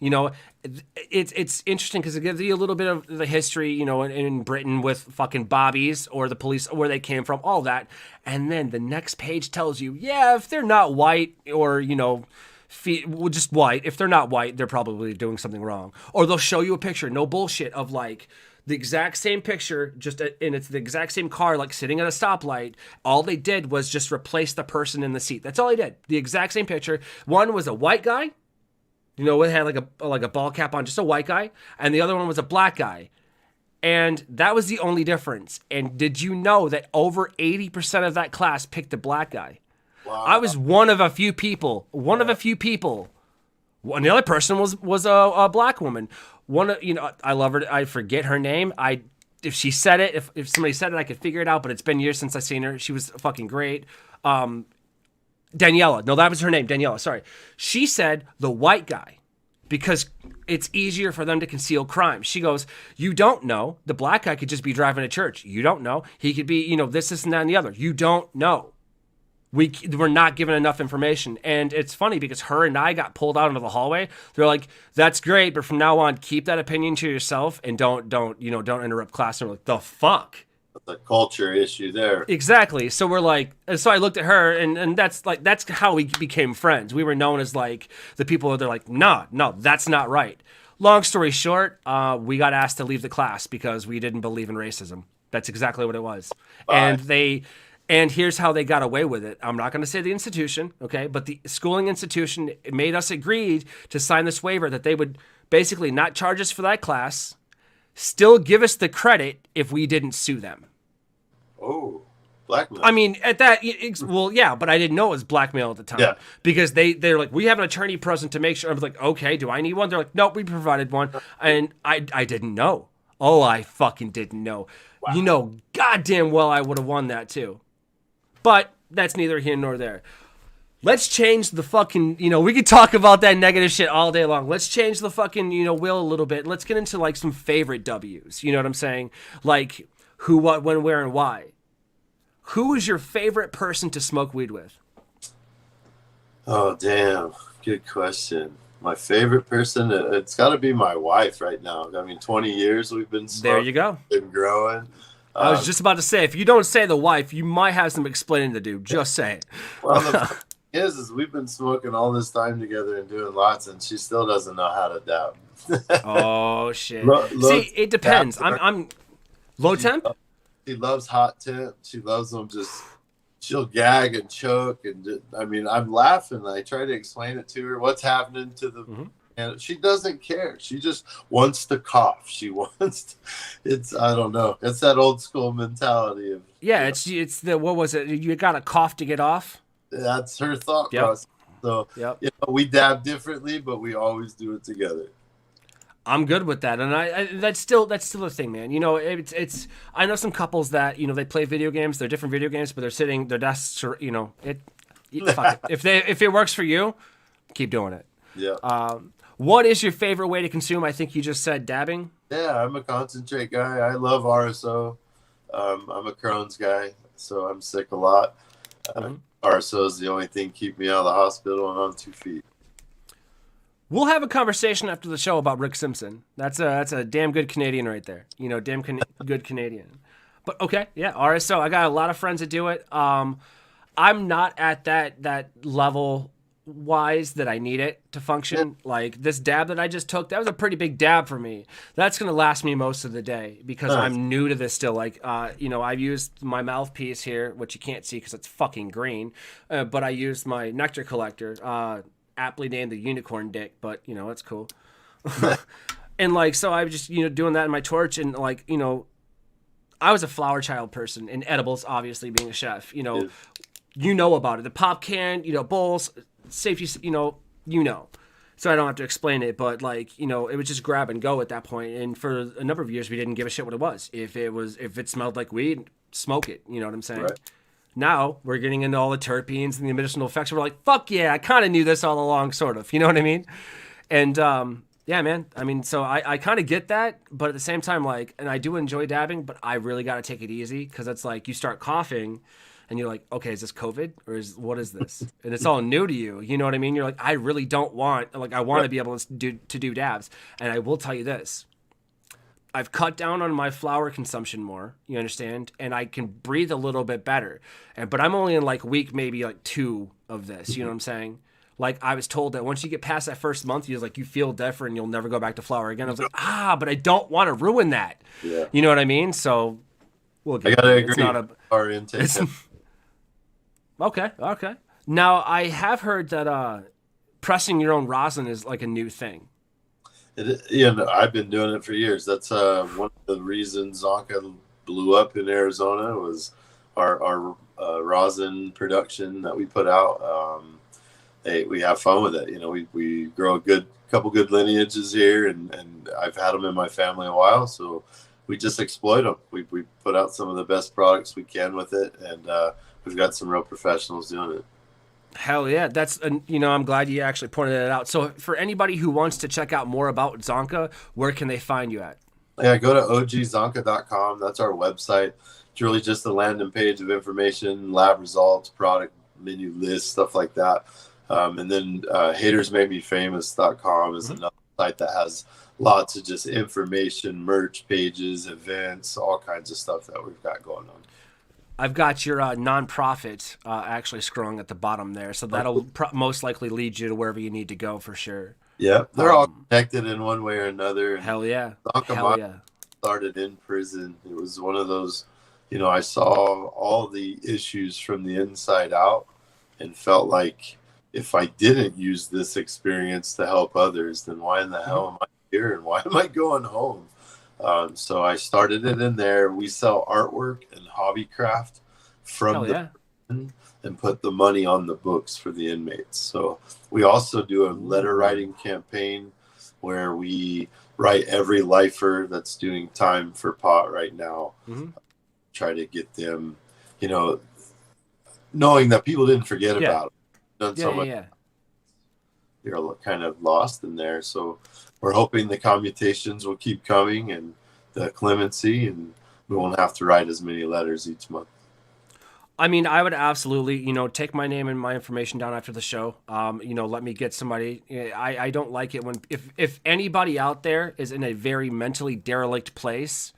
It's interesting because it gives you a little bit of the history, in Britain with fucking bobbies or the police, where they came from, all that. And then the next page tells you, yeah, if they're not white or, just white, if they're not white, they're probably doing something wrong. Or they'll show you a picture, no bullshit, of like the exact same picture, and it's the exact same car, like sitting at a stoplight. All they did was just replace the person in the seat. That's all they did. The exact same picture. One was a white guy. It had like a ball cap on, just a white guy, and the other one was a black guy. And that was the only difference. And did you know that over 80% of that class picked the black guy? Wow. I was one of a few people. And the other person was a black woman. I love her. I forget her name. If she said it, if somebody said it, I could figure it out, but it's been years since I've seen her. She was fucking great. Daniela. No, that was her name. Daniela. Sorry. She said the white guy, because it's easier for them to conceal crime. She goes, you don't know. The black guy could just be driving to church. You don't know. He could be, this, and that, and the other. You don't know. We're not given enough information. And it's funny because her and I got pulled out into the hallway. They're like, that's great, but from now on, keep that opinion to yourself and don't interrupt class. And we're like, the fuck? The culture issue there. Exactly. So we're like, so I looked at her, and that's how we became friends. We were known as like the people that are like, no, that's not right. Long story short, we got asked to leave the class because we didn't believe in racism. That's exactly what it was. Bye. And here's how they got away with it. I'm not going to say the institution, okay? But the schooling institution made us agree to sign this waiver that they would basically not charge us for that class, still give us the credit if we didn't sue them. Oh. Blackmail. I mean, at that, well, yeah, but I didn't know it was blackmail at the time. Yeah. Because they're like, we have an attorney present to make sure. I was like, okay, do I need one? They're like, nope, we provided one. And I didn't know. Oh, I fucking didn't know. Wow. You know, goddamn well I would have won that too. But that's neither here nor there. Let's change the fucking, we could talk about that negative shit all day long. Let's change the fucking, wheel a little bit. Let's get into like some favorite W's. You know what I'm saying? Like who, what, when, where, and why. Who is your favorite person to smoke weed with? Oh, damn. Good question. My favorite person, it's got to be my wife right now. I mean, 20 years we've been smoking. There you go. Been growing. I was just about to say, if you don't say the wife, you might have some explaining to do. Just say it. Well, the thing is we've been smoking all this time together and doing lots, and she still doesn't know how to dab. Oh, shit. See, it depends. I'm low temp? She loves hot temp. She loves them she'll gag and choke. And I'm laughing. I try to explain it to her, what's happening to the, and she doesn't care. She just wants to cough. She wants I don't know. It's that old school mentality of. Yeah, it's the, what was it? You got to cough to get off? That's her thought process. So, we dab differently, but we always do it together. I'm good with that, and I that's still a thing, man. It's I know some couples that they play video games. They're different video games, but they're sitting their desks. Fuck it. If it works for you, keep doing it. Yeah. What is your favorite way to consume? I think you just said dabbing. Yeah, I'm a concentrate guy. I love RSO. I'm a Crohn's guy, so I'm sick a lot. RSO is the only thing keep me out of the hospital and on 2 feet. We'll have a conversation after the show about Rick Simpson. That's a damn good Canadian right there. Good Canadian. But okay, yeah, RSO. I got a lot of friends that do it. I'm not at that level wise that I need it to function. Like this dab that I just took, that was a pretty big dab for me. That's gonna last me most of the day because I'm new to this still. Like I've used my mouthpiece here, which you can't see because it's fucking green. But I used my nectar collector. Aptly named the unicorn dick, but it's cool. And so I was just doing that in my torch, and I was a flower child person in edibles, obviously being a chef. About it, the pop can, bowls, safety, so I don't have to explain it, but it was just grab and go at that point. And for a number of years we didn't give a shit what it was. If it smelled like weed, smoke it. You know what I'm saying? Right. Now we're getting into all the terpenes and the medicinal effects. We're like, fuck yeah, I kind of knew this all along, sort of. You know what I mean? And yeah, man. I mean, so I kind of get that, but at the same time, and I do enjoy dabbing, but I really got to take it easy because it's like you start coughing and you're like, okay, is this COVID or what is this? And it's all new to you. You know what I mean? You're like, I really don't want, I want to be able to do dabs. And I will tell you this. I've cut down on my flower consumption more, you understand? And I can breathe a little bit better. But I'm only in week maybe 2 of this, you know what I'm saying? I was told that once you get past that first month, you feel different and you'll never go back to flower again. I was like, but I don't want to ruin that. Yeah. You know what I mean? So we'll get I gotta agree. It's not our intake. Okay. Now I have heard that pressing your own rosin is a new thing. I've been doing it for years. That's one of the reasons Zonka blew up in Arizona was our rosin production that we put out. We have fun with it. We grow a couple good lineages here, and I've had them in my family a while, so we just exploit them. We put out some of the best products we can with it, and we've got some real professionals doing it. Hell yeah. That's, I'm glad you actually pointed that out. So for anybody who wants to check out more about Zonka, where can they find you at? Yeah, go to ogzonka.com. That's our website. It's really just a landing page of information, lab results, product menu list, stuff like that. And then HatersMakeMeFamous.com is another site that has lots of just information, merch pages, events, all kinds of stuff that we've got going on. I've got your nonprofit actually scrolling at the bottom there, so that'll most likely lead you to wherever you need to go for sure. Yeah, they're all connected in one way or another. Hell yeah. Hell yeah. Started in prison. It was one of those, I saw all the issues from the inside out and felt like if I didn't use this experience to help others, then why in the hell am I here and why am I going home? So I started it in there. We sell artwork and hobby craft from Hell the yeah. prison and put the money on the books for the inmates. So we also do a letter writing campaign where we write every lifer that's doing time for pot right now, try to get them, you know, knowing that people didn't forget about it. Done so much. You're kind of lost in there. So we're hoping the commutations will keep coming and the clemency, and we won't have to write as many letters each month. I mean, I would absolutely, you know, take my name and my information down after the show. You know, let me get somebody. I don't like it when, if anybody out there is in a very mentally derelict place,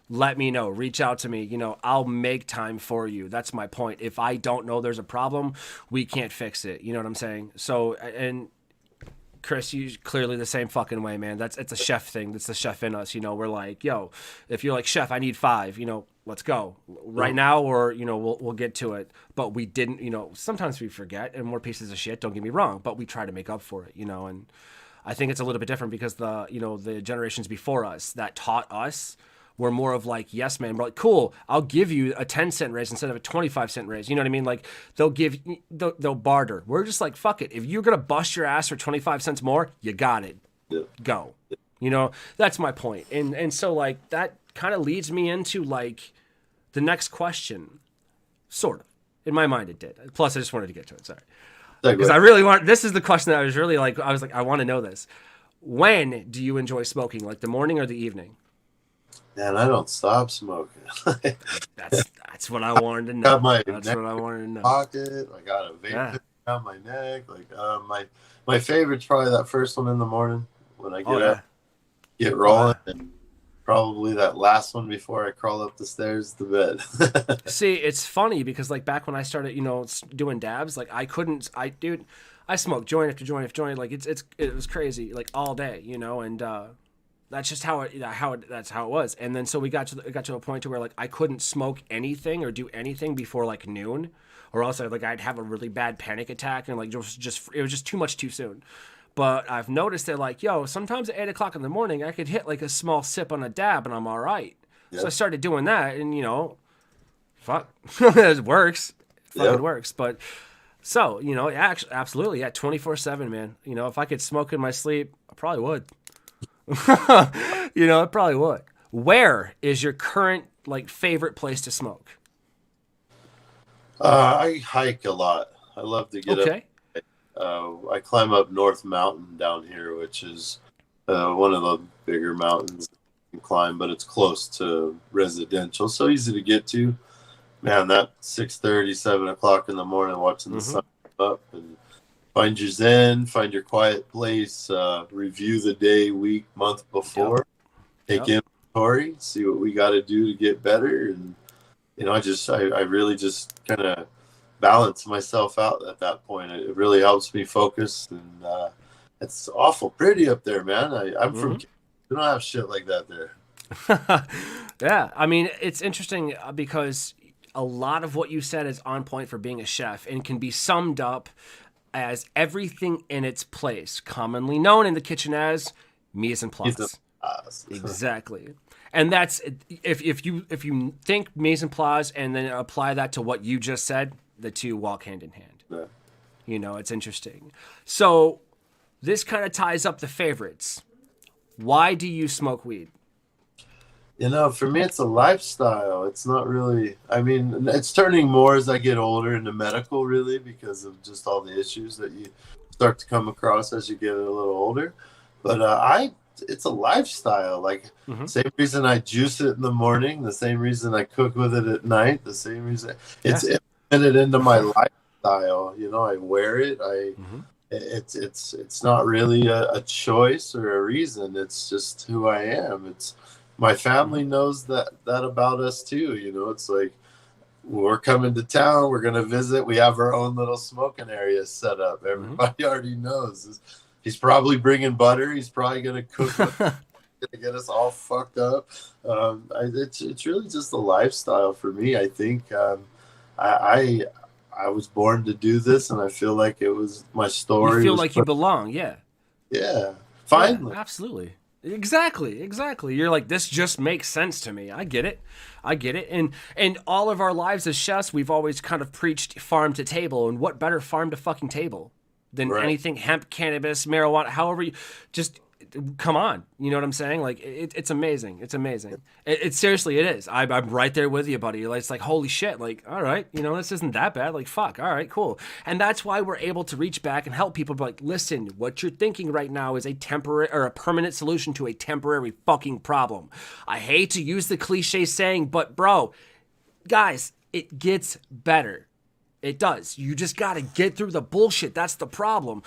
let me know. Reach out to me. You know, I'll make time for you. That's my point. If I don't know there's a problem, we can't fix it. You know what I'm saying? So, and Chris, you clearly the same fucking way, man. It's a chef thing. That's the chef in us. You know, we're like, yo, if you're like, chef, I need 5, you know, let's go right now, or, you know, we'll get to it. But we didn't, you know, sometimes we forget and we're pieces of shit, don't get me wrong, but we try to make up for it, you know. And I think it's a little bit different because the generations before us that taught us were more of like, yes, man, we're like, cool, I'll give you a 10-cent raise instead of a 25-cent raise. You know what I mean? Like they'll barter. We're just like, fuck it. If you're going to bust your ass for 25 cents more, you got it. Yeah. Go. You know, that's my point. And so like that kind of leads me into like the next question, sort of. In my mind, it did. Plus, I just wanted to get to it. Sorry. Because I really this is the question that I was really like, I want to know this. When do you enjoy smoking? Like the morning or the evening? Man, I don't stop smoking. That's what I wanted to know. That's what I wanted to know. Pocket. I got a vape around my neck. Like my favorite's probably that first one in the morning when I get up, get rolling, and probably that last one before I crawl up the stairs to bed. See, it's funny because like back when I started, you know, doing dabs, like I smoked joint after joint after joint. Like it was crazy, like all day, you know, and that's just that's how it was. And then so we got to a point to where like I couldn't smoke anything or do anything before like noon, or else I'd have a really bad panic attack and like it was just too much too soon. But I've noticed that like, yo, sometimes at 8 o'clock in the morning I could hit like a small sip on a dab and I'm all right. Yep. So I started doing that, and you know, fuck, it works. It works. But so, you know, actually, absolutely, 24/7, man. You know, if I could smoke in my sleep, I probably would. You know, I probably would. Where is your current like favorite place to smoke? I hike a lot. I love to get up. I climb up North Mountain down here, which is one of the bigger mountains you can climb, but it's close to residential, so easy to get to. Man, that 6:30, 7 o'clock in the morning, watching the sun come up, and find your zen, find your quiet place, review the day, week, month before, take inventory, see what we got to do to get better, and you know, I really just kind of balance myself out at that point. It really helps me focus, and it's awful pretty up there, man. I'm from, we don't have shit like that there. Yeah, I mean, it's interesting because a lot of what you said is on point for being a chef and can be summed up as everything in its place, commonly known in the kitchen as mise en place. Exactly. And that's if you think mise en place and then apply that to what you just said, the two walk hand in hand. Yeah. You know, it's interesting. So this kind of ties up the favorites. Why do you smoke weed? You know, for me, it's a lifestyle. It's not really, I mean, it's turning more as I get older into medical, really, because of just all the issues that you start to come across as you get a little older. But it's a lifestyle. Like, same reason I juice it in the morning, the same reason I cook with it at night, the same reason. It's implemented into my lifestyle. You know, I wear it. It's not really a choice or a reason. It's just who I am. It's my family knows that about us too. You know, it's like we're coming to town, we're gonna visit. We have our own little smoking area set up. Everybody already knows. He's probably bringing butter. He's probably gonna cook. Gonna get us all fucked up. It's really just a lifestyle for me. I think I was born to do this, and I feel like it was my story. You feel like you belong, yeah. Yeah, finally. Yeah, absolutely. Exactly. You're like, this just makes sense to me. I get it. And all of our lives as chefs, we've always kind of preached farm to table. And what better farm to fucking table than Right. anything hemp, cannabis, marijuana, however you just come on. You know what I'm saying? Like it's amazing. It's amazing. It seriously, it is. I'm right there with you, buddy. Like, it's like, holy shit. Like, all right, this isn't that bad. Like, fuck. All right, cool. And that's why we're able to reach back and help people. Be like, listen, what you're thinking right now is a temporary or a permanent solution to a temporary fucking problem. I hate to use the cliche saying, but bro, guys, it gets better. It does. You just got to get through the bullshit. That's the problem.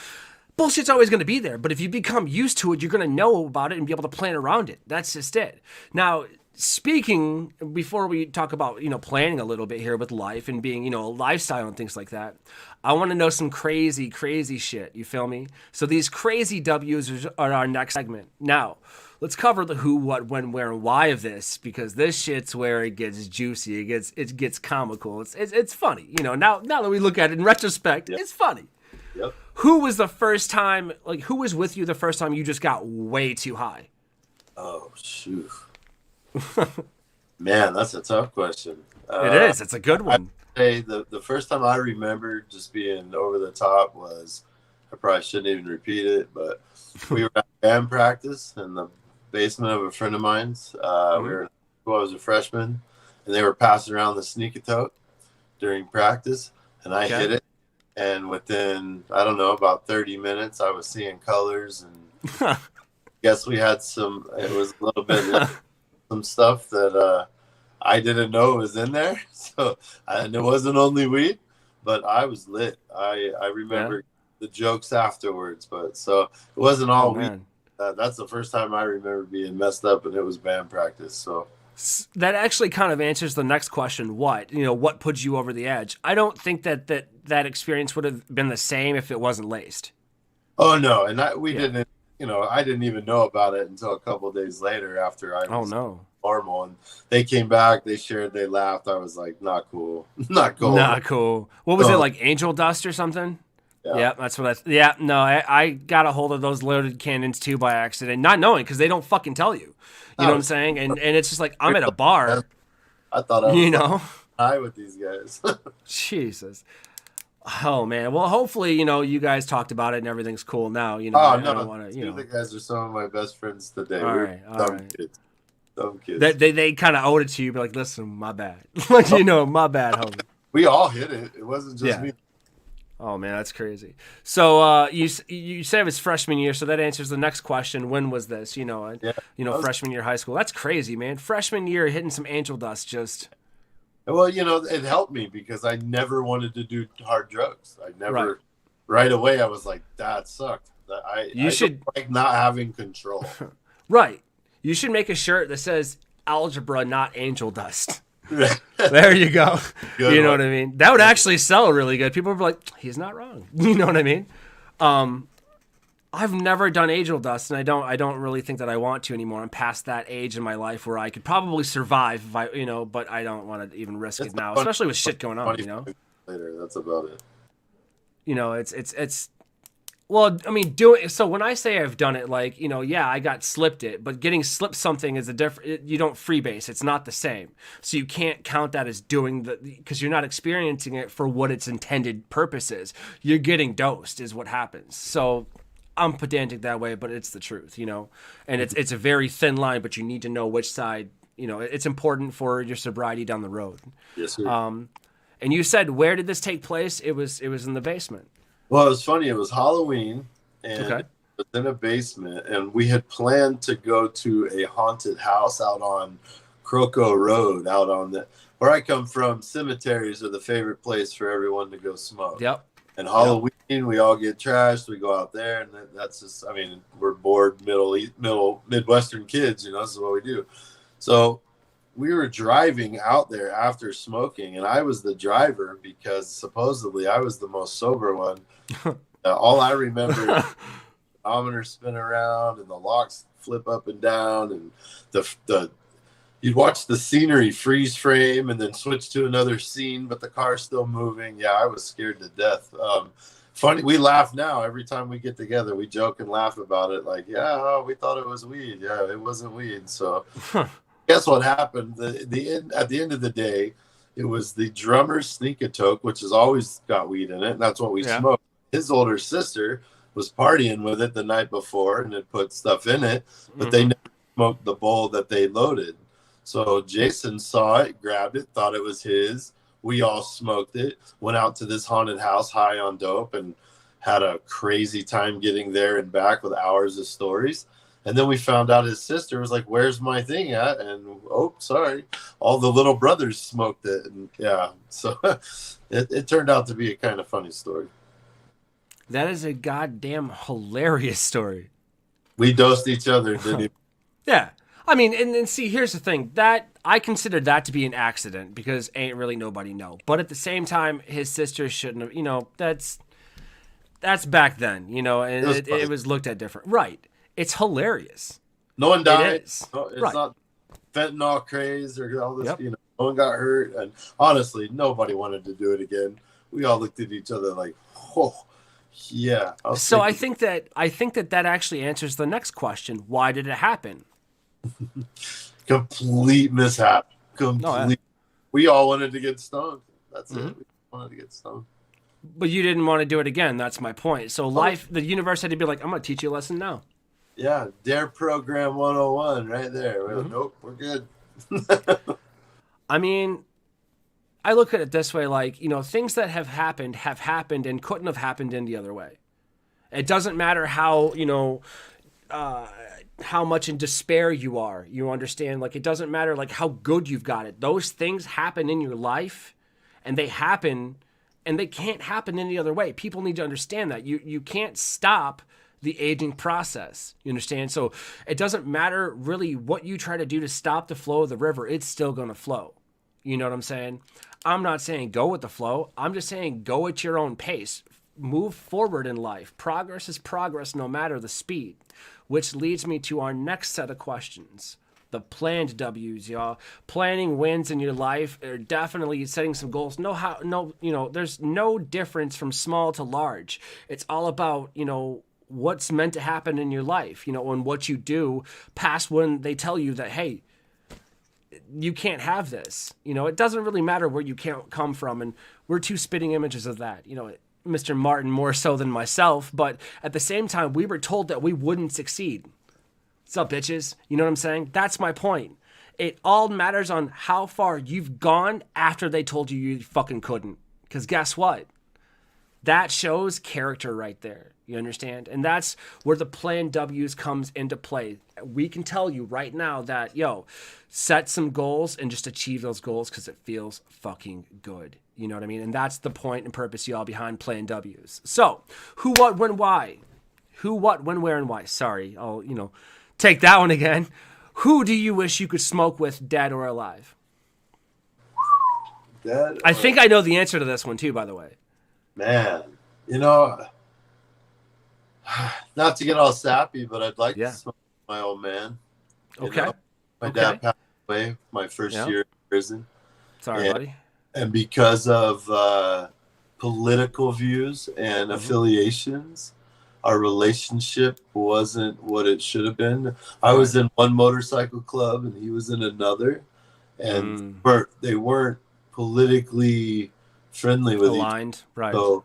Bullshit's always going to be there, but if you become used to it, you're going to know about it and be able to plan around it. That's just it. Now, speaking, before we talk about, planning a little bit here with life and being, a lifestyle and things like that, I want to know some crazy, crazy shit. You feel me? So these crazy W's are our next segment. Now, let's cover the who, what, when, where, and why of this, because this shit's where it gets juicy. It gets comical. It's funny. Now that we look at it in retrospect, It's funny. Yep. Who was the first time, who was with you the first time you just got way too high? Oh, shoot. Man, that's a tough question. It is. It's a good one. I'd say the first time I remember just being over the top was, I probably shouldn't even repeat it, but we were at band practice in the basement of a friend of mine's. I was a freshman, and they were passing around the sneaky tote during practice, and I hit it. And within, I don't know, about 30 minutes, I was seeing colors. And guess we had it was a little bit some stuff that I didn't know was in there. So, and it wasn't only weed, but I was lit. I remember the jokes afterwards. But so it wasn't all weed. That's the first time I remember being messed up, and it was band practice. So. That actually kind of answers the next question. What put you over the edge? I don't think that experience would have been the same if it wasn't laced. Oh no, and we didn't. I didn't even know about it until a couple of days later after I was normal. And they came back, they shared, they laughed. I was like, not cool, not cool, not cool. What was it, like angel dust or something? Yeah, that's what I got a hold of those loaded cannons too by accident, not knowing, because they don't fucking tell you. You know what I'm saying? And it's just like, I'm at a bar. I thought I was high with these guys. Jesus. Oh man. Well, hopefully, you guys talked about it and everything's cool now. I don't want to. The guys are some of my best friends today. All right. Kids. Dumb kids. They kind of owed it to you, but like, listen, my bad. My bad, homie. We all hit it. It wasn't just me. Oh man, that's crazy. So you said it was freshman year, so that answers the next question. When was this? Freshman year high school. That's crazy, man. Freshman year, hitting some angel dust, just. Well, it helped me because I never wanted to do hard drugs. I never. Right away, I was like, that sucked. I should like not having control. Right. You should make a shirt that says algebra, not angel dust. There you go. Good one. What I mean? That would actually sell really good. People would be like, he's not wrong. You know what I mean? I've never done angel dust, and I don't really think that I want to anymore. I'm past that age in my life where I could probably survive if I, but I don't want to even risk it now, especially with shit going on, Later, that's about it. It's well, I mean, so when I say I've done it, like, I got slipped it, but getting slipped something is you don't freebase. It's not the same. So you can't count that as doing because you're not experiencing it for what its intended purpose is. You're getting dosed is what happens. So I'm pedantic that way, but it's the truth, and it's a very thin line, but you need to know which side, it's important for your sobriety down the road. Yes, sir. And you said, where did this take place? It was in the basement. Well, it was funny. It was Halloween, and it was in a basement, and we had planned to go to a haunted house out on Croco Road, out on where I come from. Cemeteries are the favorite place for everyone to go smoke. Yep. And Halloween, we all get trashed. We go out there, and that's just, we're bored Midwestern kids, this is what we do. So we were driving out there after smoking, and I was the driver because supposedly I was the most sober one. All I remember is the odometer spin around and the locks flip up and down, and the you'd watch the scenery freeze frame and then switch to another scene, but the car's still moving. Yeah, I was scared to death. Funny, we laugh now every time we get together. We joke and laugh about it. Like, yeah, oh, we thought it was weed. Yeah, it wasn't weed. So, guess what happened? At the end of the day, it was the drummer's sneak a toke, which has always got weed in it, and that's what we smoked. His older sister was partying with it the night before and had put stuff in it, but they never smoked the bowl that they loaded. So Jason saw it, grabbed it, thought it was his. We all smoked it, went out to this haunted house high on dope, and had a crazy time getting there and back with hours of stories. And then we found out his sister was like, "Where's my thing at?" And, oh, sorry, all the little brothers smoked it. And yeah, so it turned out to be a kind of funny story. That is a goddamn hilarious story. We dosed each other, didn't we? Yeah. I mean, and see, here's the thing. That I consider that to be an accident because ain't really nobody know. But at the same time, his sister shouldn't have, that's back then, and it was looked at different. Right. It's hilarious. No one died. It is. No, it's not fentanyl craze or all this, no one got hurt. And honestly, nobody wanted to do it again. We all looked at each other like, oh, yeah. So I think that actually answers the next question. Why did it happen? Complete mishap. We all wanted to get stoned. That's it. We wanted to get stoned. But you didn't want to do it again. That's my point. So the universe had to be like, I'm going to teach you a lesson now. Yeah, Dare Program 101 right there. Nope, we're good. I mean, I look at it this way, like, things that have happened and couldn't have happened any other way. It doesn't matter how, how much in despair you are. You understand? Like, it doesn't matter, like, how good you've got it. Those things happen in your life, and they happen, and they can't happen any other way. People need to understand that. You can't stop the aging process. You understand? So it doesn't matter really what you try to do to stop the flow of the river. It's still going to flow. You know what I'm saying? I'm not saying go with the flow. I'm just saying go at your own pace. Move forward in life. Progress is progress no matter the speed, which leads me to our next set of questions. The planned W's, y'all. Planning wins in your life are definitely setting some goals. There's no difference from small to large. It's all about, what's meant to happen in your life, and what you do past when they tell you that, hey, you can't have this. It doesn't really matter where you can't come from. And we're two spitting images of that, Mr. Martin more so than myself. But at the same time, we were told that we wouldn't succeed. What's up, bitches? You know what I'm saying? That's my point. It all matters on how far you've gone after they told you fucking couldn't. Because guess what? That shows character right there. You understand? And that's where the plan W's comes into play. We can tell you right now that, set some goals and just achieve those goals because it feels fucking good. You know what I mean? And that's the point and purpose, y'all, behind plan W's. So, who, what, when, why? Who, what, when, where, and why? Sorry, I'll, take that one again. Who do you wish you could smoke with, dead or alive? Dead. I think I know the answer to this one too, by the way. Man, not to get all sappy, but I'd like to smoke my old man. Okay. My dad passed away my first year in prison. Sorry, buddy. And because of political views and affiliations, our relationship wasn't what it should have been. I was in one motorcycle club and he was in another. And they weren't politically friendly with aligned, right? So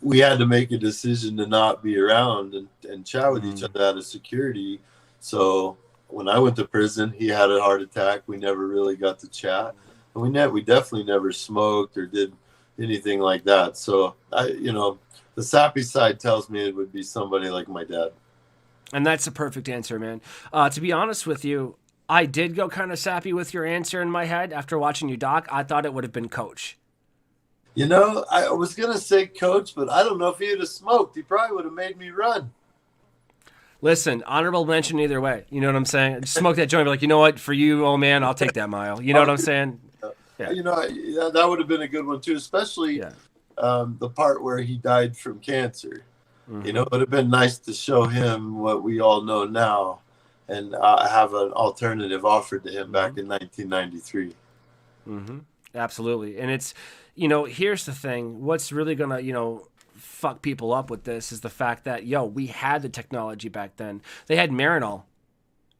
we had to make a decision to not be around and chat with each other out of security. So when I went to prison, he had a heart attack. We never really got to chat, and we definitely never smoked or did anything like that. So the sappy side tells me it would be somebody like my dad. And that's a perfect answer, man. To be honest with you, I did go kind of sappy with your answer in my head after watching you doc. I thought it would have been Coach. I was going to say Coach, but I don't know if he would have smoked. He probably would have made me run. Listen, honorable mention either way. You know what I'm saying? Smoke that joint. Be like, you know what? For you, old man, I'll take that mile. You know what I'm saying? Yeah. That would have been a good one, too, especially the part where he died from cancer. It would have been nice to show him what we all know now and have an alternative offered to him back in 1993. Absolutely. And it's, here's the thing. What's really going to, fuck people up with this is the fact that, we had the technology back then. They had Marinol.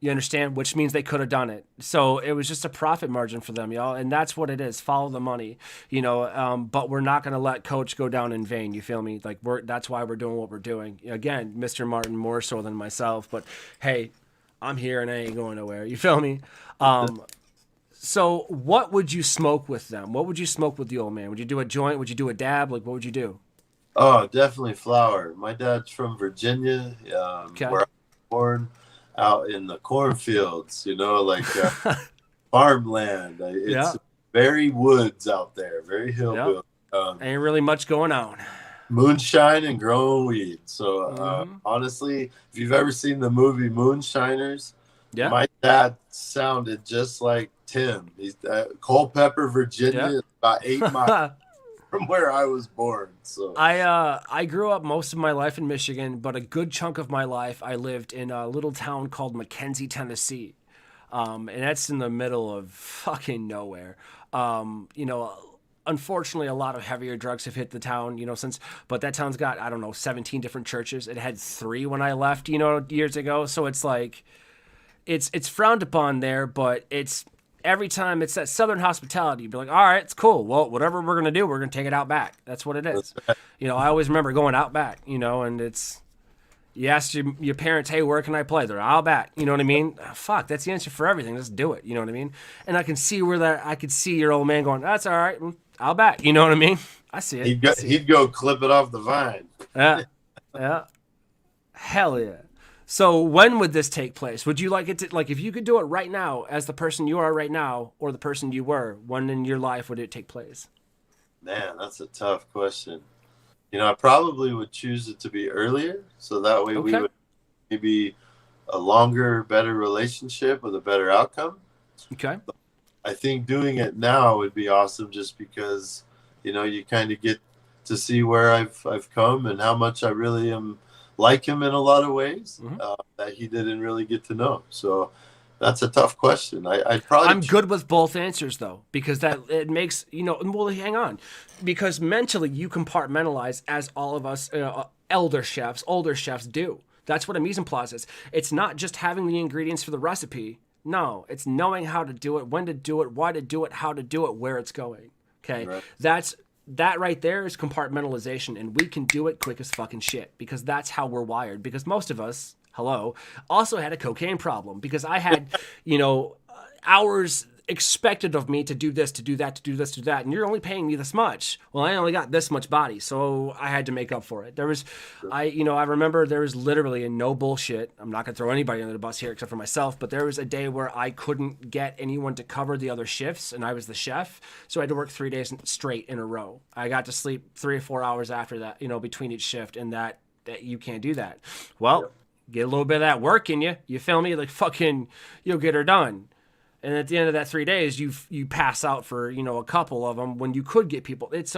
You understand? Which means they could have done it. So it was just a profit margin for them, y'all. And that's what it is. Follow the money, but we're not going to let Coach go down in vain. You feel me? Like that's why we're doing what we're doing. Again, Mr. Martin more so than myself, but hey, I'm here and I ain't going nowhere. You feel me? So what would you smoke with them? What would you smoke with the old man? Would you do a joint? Would you do a dab? Like, what would you do? Oh, definitely flower. My dad's from Virginia, where I was born, out in the cornfields, like farmland. It's very woods out there, very hillbilly. Ain't really much going on. Moonshine and growing weed. So honestly, if you've ever seen the movie Moonshiners, my dad sounded just like Tim. He's Culpeper, Virginia, about 8 miles from where I was born. So I grew up most of my life in Michigan, but a good chunk of my life I lived in a little town called McKenzie, Tennessee. And that's in the middle of fucking nowhere. Unfortunately, a lot of heavier drugs have hit the town, but that town's got, 17 different churches. It had 3 when I left, years ago. So it's like, it's frowned upon there, but it's every time it's that Southern hospitality. You'd be like, all right, it's cool. Well, whatever we're going to do, we're going to take it out back. That's what it is. I always remember going out back, and it's, you ask your parents, hey, where can I play? They're out back. You know what I mean? Fuck, that's the answer for everything. Just do it. You know what I mean? And I can see I could see your old man going, that's all right. Out back. You know what I mean? I see it. He'd go clip it off the vine. Yeah. Hell yeah. So when would this take place? Would you like it to, like, if you could do it right now as the person you are right now or the person you were, when in your life would it take place? Man, that's a tough question. I probably would choose it to be earlier, so that way we would maybe a longer, better relationship with a better outcome. Okay. But I think doing it now would be awesome just because, you kind of get to see where I've come and how much I really am like him in a lot of ways that he didn't really get to know. So that's a tough question. I'm good with both answers though, because that it makes, well, hang on, because mentally you compartmentalize as all of us older chefs do. That's what a mise en place is. It's not just having the ingredients for the recipe. No, it's knowing how to do it, when to do it, why to do it, how to do it, where it's going. Okay. Right. That right there is compartmentalization, and we can do it quick as fucking shit because that's how we're wired. Because most of us, also had a cocaine problem because I had, hours expected of me to do this, to do that, to do this, to do that, and you're only paying me this much. Well, I only got this much body, so I had to make up for it. I remember there was literally, and no bullshit, I'm not gonna throw anybody under the bus here except for myself, but there was a day where I couldn't get anyone to cover the other shifts, and I was the chef, so I had to work 3 days straight in a row. I got to sleep 3 or 4 hours after that, between each shift, and that you can't do that. Well, get a little bit of that work in you. You feel me? Like fucking, you'll get her done. And at the end of that 3 days, you pass out for a couple of them when you could get people. It's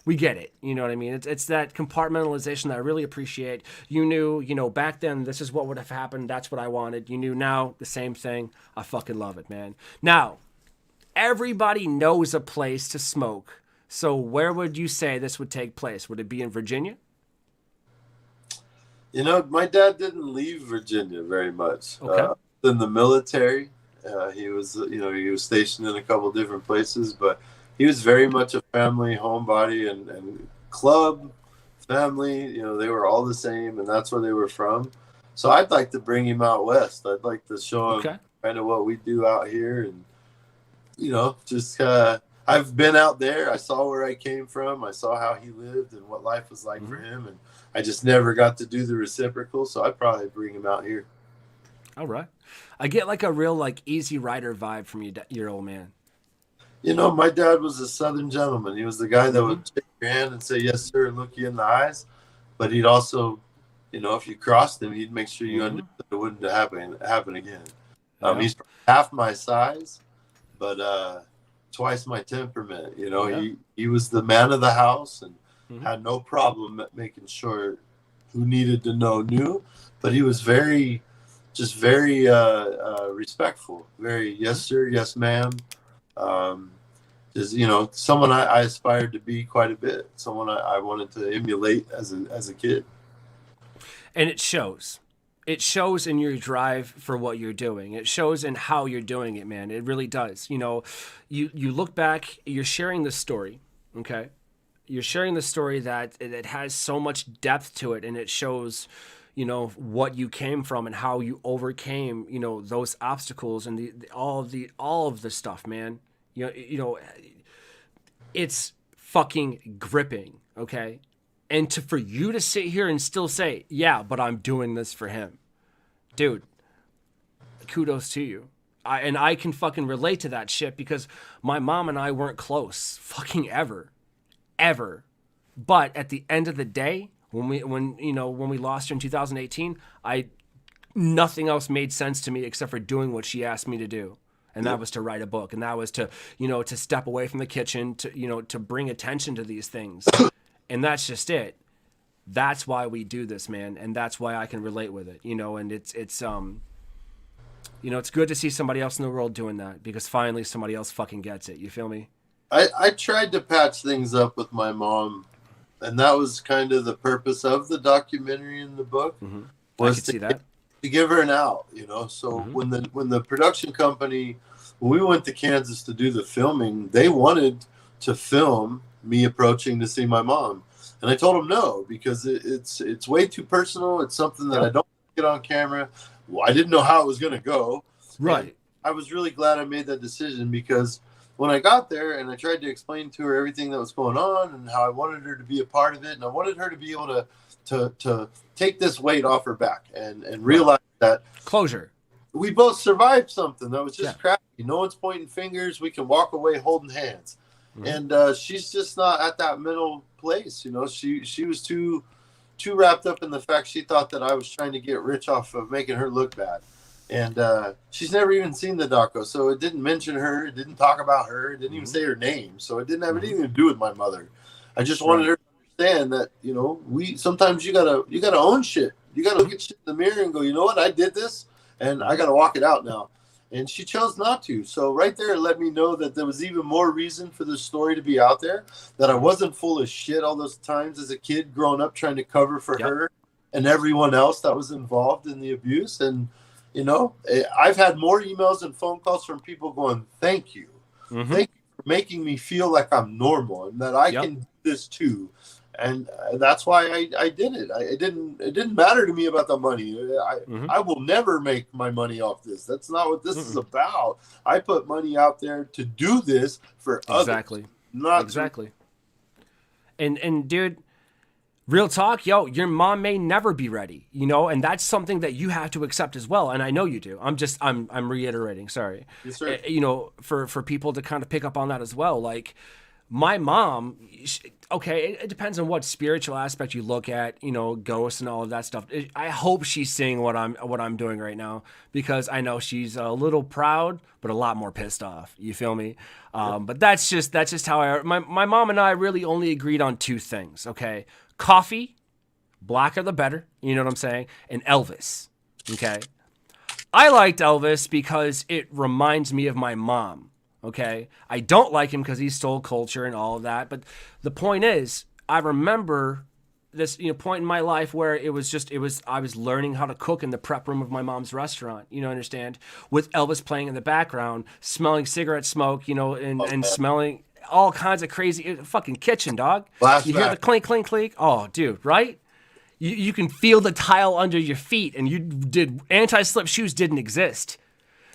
we get it. You know what I mean? It's that compartmentalization that I really appreciate. You knew back then this is what would have happened. That's what I wanted. You knew now the same thing. I fucking love it, man. Now, everybody knows a place to smoke. So where would you say this would take place? Would it be in Virginia? My dad didn't leave Virginia very much. Okay. In the military. He was stationed in a couple different places, but he was very much a family homebody and club family. They were all the same, and that's where they were from. So I'd like to bring him out west. I'd like to show him kind of what we do out here, and I've been out there. I saw where I came from. I saw how he lived and what life was like for him, and I just never got to do the reciprocal. So I'd probably bring him out here. All right. I get like a real easy rider vibe from your old man. My dad was a Southern gentleman. He was the guy that would shake your hand and say, yes, sir, and look you in the eyes. But he'd also, if you crossed him, he'd make sure you understood it wouldn't happen again. He's half my size, but twice my temperament. He was the man of the house and had no problem making sure who needed to know knew. But he was very respectful, very yes sir, yes ma'am, is, someone I aspired to be quite a bit, someone I wanted to emulate as a kid. And it shows. It shows in your drive for what you're doing. It shows in how you're doing it, man. It really does. You look back, you're sharing this story, okay? You're sharing the story that it has so much depth to it, and it shows, what you came from and how you overcame, those obstacles and all of the stuff, man. It's fucking gripping, okay? And for you to sit here and still say, yeah, but I'm doing this for him. Dude, kudos to you. I can fucking relate to that shit because my mom and I weren't close fucking ever. But at the end of the day, when we lost her in 2018, nothing else made sense to me except for doing what she asked me to do. And that was to write a book. And that was to step away from the kitchen, to bring attention to these things. And that's just it. That's why we do this, man. And that's why I can relate with it, and it's good to see somebody else in the world doing that because finally somebody else fucking gets it. You feel me? I tried to patch things up with my mom, and that was kind of the purpose of the documentary in the book. Mm-hmm. Was to give her an out, So mm-hmm. when the production company, when we went to Kansas to do the filming, they wanted to film me approaching to see my mom, and I told them no because it's way too personal. It's something that I don't get on camera. Well, I didn't know how it was going to go. Right. And I was really glad I made that decision because when I got there and I tried to explain to her everything that was going on and how I wanted her to be a part of it, and I wanted her to be able to take this weight off her back and realize that closure. We both survived something that was just crappy. No one's pointing fingers. We can walk away holding hands. Mm-hmm. And she's just not at that mental place. She was too wrapped up in the fact she thought that I was trying to get rich off of making her look bad. And she's never even seen the doco, so it didn't mention her. It didn't talk about her. It didn't even say her name. So it didn't have anything to do with my mother. I just wanted her to understand that, we sometimes you gotta own shit. You gotta look at shit in the mirror and go, you know what, I did this and I gotta walk it out now. And she chose not to. So right there, it let me know that there was even more reason for this story to be out there, that I wasn't full of shit all those times as a kid growing up trying to cover for her and everyone else that was involved in the abuse. And, I've had more emails and phone calls from people going, thank you. Mm-hmm. Thank you for making me feel like I'm normal and that I can do this too. And that's why I did it. It didn't matter to me about the money. I will never make my money off this. That's not what this is about. I put money out there to do this for others. Exactly. And dude, real talk, your mom may never be ready, and that's something that you have to accept as well. And I know you do. I'm reiterating. Sorry. Yes, sir. For people to kind of pick up on that as well. Like my mom, it depends on what spiritual aspect you look at, ghosts and all of that stuff. I hope she's seeing what I'm doing right now because I know she's a little proud, but a lot more pissed off. You feel me? But that's just how my mom and I really only agreed on two things. Okay. Coffee, blacker the better, you know what I'm saying? And Elvis, okay? I liked Elvis because it reminds me of my mom, okay? I don't like him because he stole culture and all of that, but the point is, I remember this point in my life where I was learning how to cook in the prep room of my mom's restaurant, understand? With Elvis playing in the background, smelling cigarette smoke, and smelling all kinds of crazy fucking kitchen, dog. You hear the clink, clink, clink. Oh, dude, right? You can feel the tile under your feet, and anti-slip shoes didn't exist.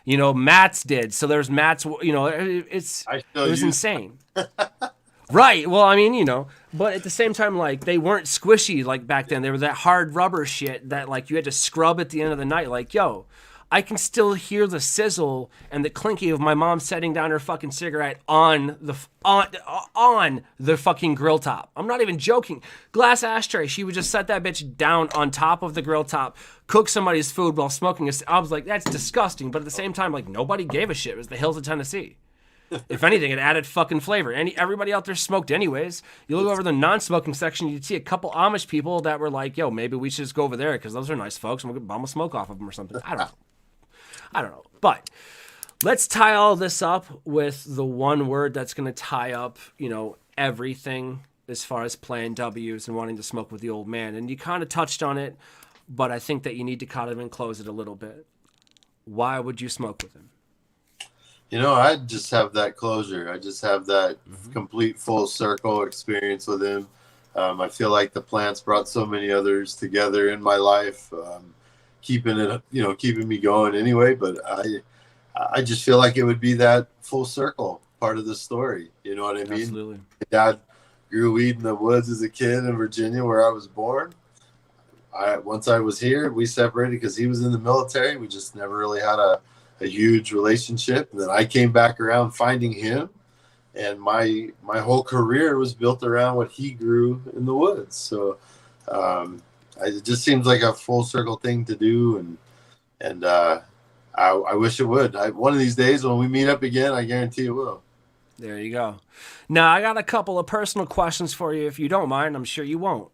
Mats did. So there's mats. It was insane. Right. Well, I mean, but at the same time, like they weren't squishy like back then. They were that hard rubber shit that like you had to scrub at the end of the night. Like, I can still hear the sizzle and the clinky of my mom setting down her fucking cigarette on the fucking grill top. I'm not even joking. Glass ashtray. She would just set that bitch down on top of the grill top, cook somebody's food while smoking. I was like, that's disgusting. But at the same time, like nobody gave a shit. It was the hills of Tennessee. If anything, it added fucking flavor. Everybody out there smoked anyways. You look over the non-smoking section, you'd see a couple Amish people that were like, maybe we should just go over there because those are nice folks and we'll get bum a smoke off of them or something. I don't know. But Let's tie all this up with the one word that's going to tie up, everything as far as playing W's and wanting to smoke with the old man. And you kind of touched on it, but I think that you need to kind of enclose it a little bit. Why would you smoke with him? I just have that closure. I just have that complete full circle experience with him. I feel like the plants brought so many others together in my life, keeping me going anyway. But I just feel like it would be that full circle part of the story. You know what I mean? Absolutely. My dad grew weed in the woods as a kid in Virginia, where I was born. Once I was here, we separated because he was in the military. We just never really had a huge relationship. And then I came back around finding him, and my whole career was built around what he grew in the woods. So it just seems like a full circle thing to do, and I wish it would. One of these days when we meet up again, I guarantee it will. There you go. Now, I got a couple of personal questions for you, if you don't mind. I'm sure you won't.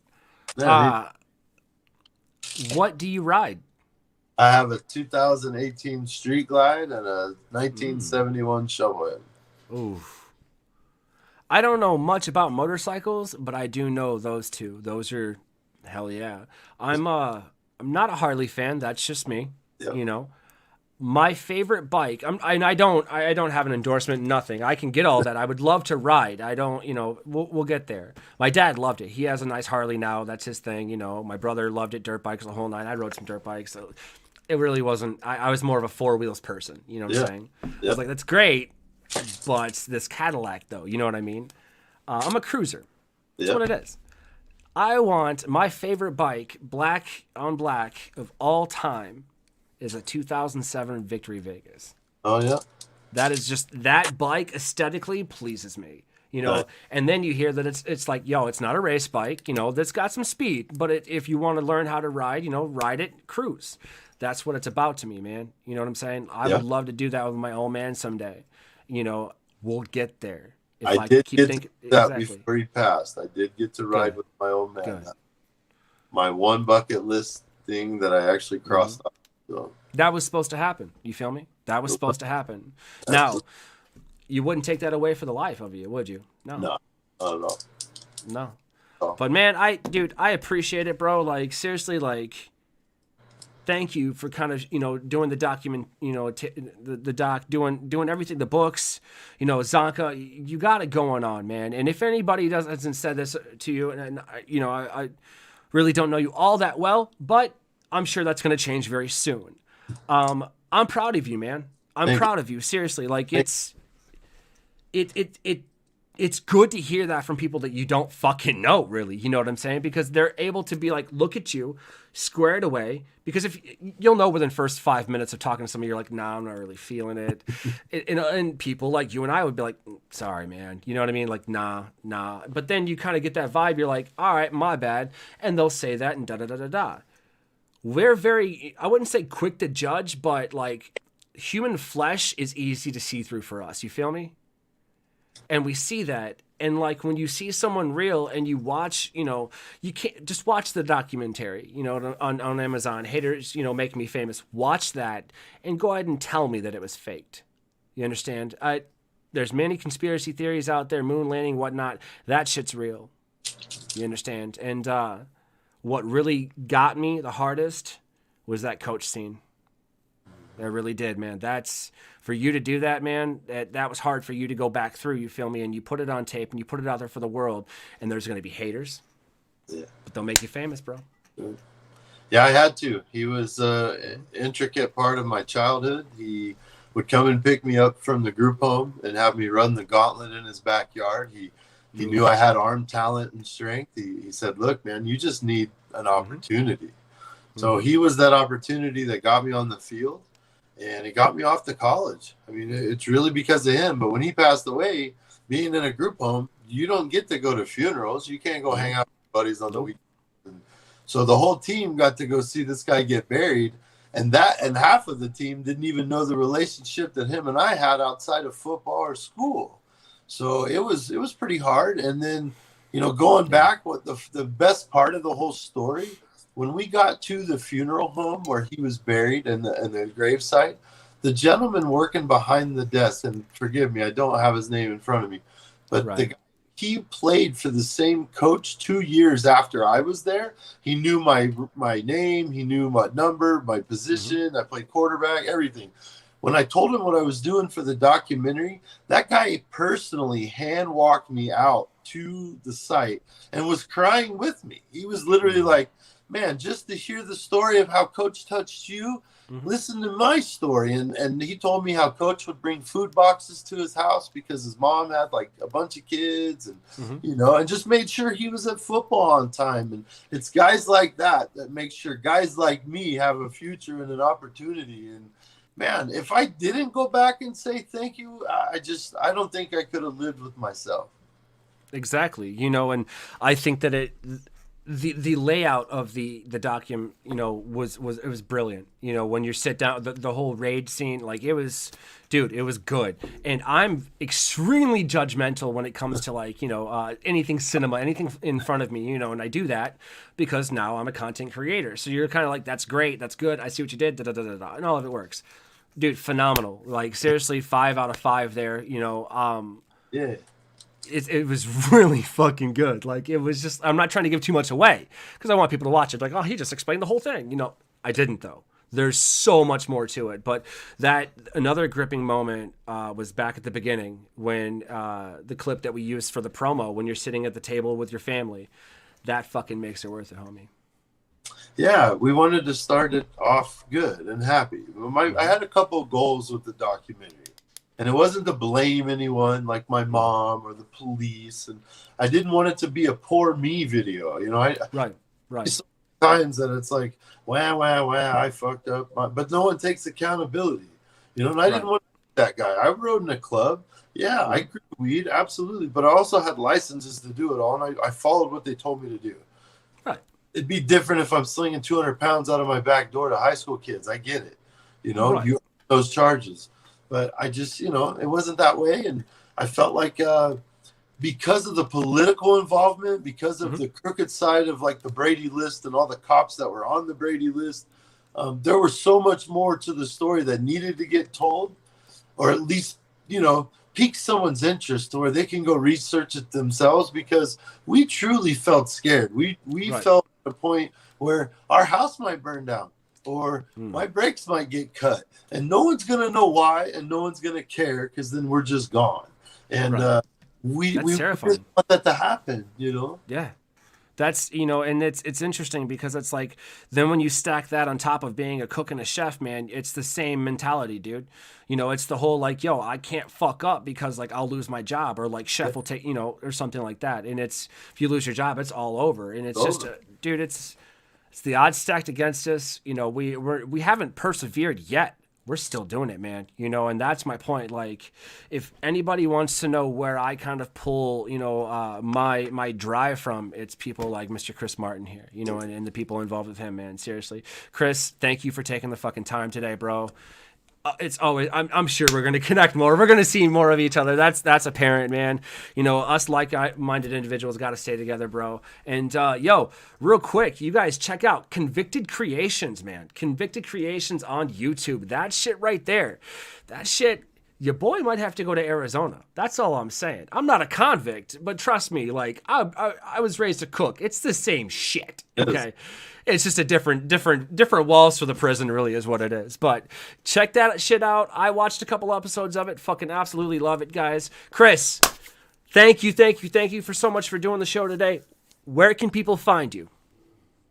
What do you ride? I have a 2018 Street Glide and a 1971 Shovelhead. Ooh. I don't know much about motorcycles, but I do know those two. Those are hell yeah. I'm not a Harley fan. That's just me. Yep. My favorite bike. I don't have an endorsement. Nothing. I can get all that. I would love to ride. I don't. We'll get there. My dad loved it. He has a nice Harley now. That's his thing. My brother loved it. Dirt bikes the whole night. I rode some dirt bikes. So it really wasn't. I was more of a four wheels person. You know what I'm saying? Yep. I was like, that's great, but this Cadillac though. You know what I mean? I'm a cruiser. That's what it is. I want my favorite bike, black on black of all time, is a 2007 Victory Vegas. Oh, yeah. That is just, that bike aesthetically pleases me, right. And then you hear that it's like, it's not a race bike, that's got some speed, but if you want to learn how to ride, ride it, cruise. That's what it's about to me, man. You know what I'm saying? I would love to do that with my old man someday. We'll get there. If I did keep get thinking, to that before he passed. I did get to ride with my old man. Good. My one bucket list thing that I actually crossed off. So. That was supposed to happen. You feel me? That was supposed to happen. Now, you wouldn't take that away for the life of you, would you? No. No, not at all. No. Oh. But man, I appreciate it, bro. Like, seriously, like, thank you for kind of, doing the document, the doc, doing everything, the books, Zonka, you got it going on, man. And if anybody hasn't said this to you, and I really don't know you all that well, but I'm sure that's going to change very soon. I'm proud of you, man. I'm proud of you. Seriously. Like it's good to hear that from people that you don't fucking know, really. You know what I'm saying? Because they're able to be like, look at you, square it away. Because if you'll know within the first 5 minutes of talking to somebody, you're like, nah, I'm not really feeling it. and people like you and I would be like, sorry, man. You know what I mean? Like, nah. But then you kind of get that vibe. You're like, all right, my bad. And they'll say that and da-da-da-da-da. We're very, I wouldn't say quick to judge, but like human flesh is easy to see through for us. You feel me? And we see that. And like when you see someone real and you watch, you can't just watch the documentary, on Amazon, Haters, Make Me Famous. Watch that and go ahead and tell me that it was faked. You understand? There's many conspiracy theories out there, moon landing, whatnot. That shit's real. You understand? And, what really got me the hardest was that coach scene. It really did, man. That's for you to do that, man. That was hard for you to go back through. You feel me? And you put it on tape and you put it out there for the world. And there's going to be haters. Yeah. But they'll make you famous, bro. Yeah, I had to. He was an intricate part of my childhood. He would come and pick me up from the group home and have me run the gauntlet in his backyard. He knew I had arm talent and strength. He said, look, man, you just need an opportunity. So he was that opportunity that got me on the field, and it got me off to college. I mean, it's really because of him. But when he passed away, being in a group home, you don't get to go to funerals. You can't go hang out with buddies on the weekend. So the whole team got to go see this guy get buried. And half of the team didn't even know the relationship that him and I had outside of football or school. So it was pretty hard. And then, going back, what the best part of the whole story, when we got to the funeral home where he was buried and the gravesite, the gentleman working behind the desk, and forgive me, I don't have his name in front of me, but Right. the guy, he played for the same coach 2 years after I was there. He knew my name, he knew my number, my position. I played quarterback, everything. When I told him what I was doing for the documentary, that guy personally hand walked me out to the site and was crying with me. He was literally like, man, just to hear the story of how Coach touched you, listen to my story. And he told me how Coach would bring food boxes to his house because his mom had like a bunch of kids and, you know, and just made sure he was at football on time. And it's guys like that that make sure guys like me have a future and an opportunity. And man, if I didn't go back and say thank you, I don't think I could have lived with myself. Exactly. You know, and I think that the layout of the document, you know, was brilliant. You know, when you sit down, the whole raid scene, like it was good. And I'm extremely judgmental when it comes to like, you know, anything cinema, anything in front of me, you know, and I do that because now I'm a content creator. So you're kind of like, that's great, that's good, I see what you did, and all of it works. Dude, phenomenal. Like seriously, 5 out of 5 there, you know. Yeah. It was really fucking good. Like it was just, I'm not trying to give too much away because I want people to watch it. Like, oh, he just explained the whole thing. You know, I didn't though. There's so much more to it. But that another gripping moment was back at the beginning when the clip that we used for the promo, when you're sitting at the table with your family, that fucking makes it worth it, homie. Yeah, we wanted to start it off good and happy. I had a couple of goals with the documentary. And it wasn't to blame anyone like my mom or the police. And I didn't want it to be a poor me video. You know, Right. Times that it's like, wow, I fucked up. But no one takes accountability. You know, and I didn't want to be that guy. I rode in a club. Yeah, I grew weed, absolutely. But I also had licenses to do it all. And I followed what they told me to do. Right. It'd be different if I'm slinging 200 pounds out of my back door to high school kids. I get it. You know, you those charges. But I just, you know, it wasn't that way. And I felt like because of the political involvement, because of the crooked side of like the Brady list and all the cops that were on the Brady list, there was so much more to the story that needed to get told, or at least, you know, pique someone's interest to where they can go research it themselves, because we truly felt scared. We felt at a point where our house might burn down. Or my brakes might get cut, and no one's gonna know why, and no one's gonna care, because then we're just gone. And we just want that to happen, you know? Yeah, that's, you know, and it's interesting because it's like then when you stack that on top of being a cook and a chef, man, it's the same mentality, dude. You know, it's the whole like, yo, I can't fuck up because like I'll lose my job, or like chef will take, you know, or something like that. And it's, if you lose your job, it's all over, and it's just, dude, it's the odds stacked against us. You know, we haven't persevered yet. We're still doing it, man. You know, and that's my point. Like, if anybody wants to know where I kind of pull, you know, my drive from, it's people like Mr. Chris Martin here, you know, and the people involved with him, man. Seriously, Chris, thank you for taking the fucking time today, bro. It's always, I'm sure we're going to connect more. We're going to see more of each other. That's apparent, man. You know, us like-minded individuals got to stay together, bro. And yo, real quick, you guys check out Convicted Creations, man. Convicted Creations on YouTube. That shit right there. That shit, your boy might have to go to Arizona. That's all I'm saying. I'm not a convict, but trust me, like I was raised a cook. It's the same shit. Okay. It's just a different walls for the prison, really, is what it is. But check that shit out. I watched a couple episodes of it. Fucking absolutely love it, guys. Chris, thank you for so much for doing the show today. Where can people find you?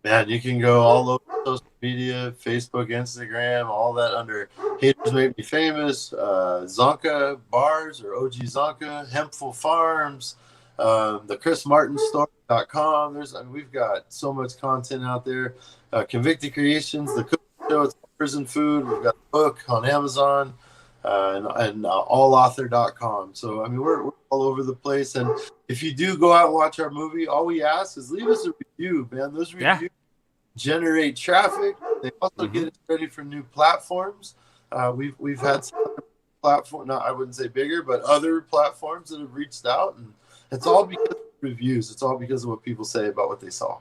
Man, you can go all over social media, Facebook, Instagram, all that under Haters Make Me Famous, Zonka Bars or OG Zonka, Hempful Farms, the ChrisMartinStore.com. We've got so much content out there. Convicted Creations, the cooking show, it's prison food. We've got a book on Amazon, and allauthor.com. So I mean, we're all over the place. And if you do go out and watch our movie, all we ask is leave us a review, man. Those reviews generate traffic. They also get us ready for new platforms. We've had some other platform, I wouldn't say bigger, but other platforms that have reached out, and it's all because of reviews. It's all because of what people say about what they saw.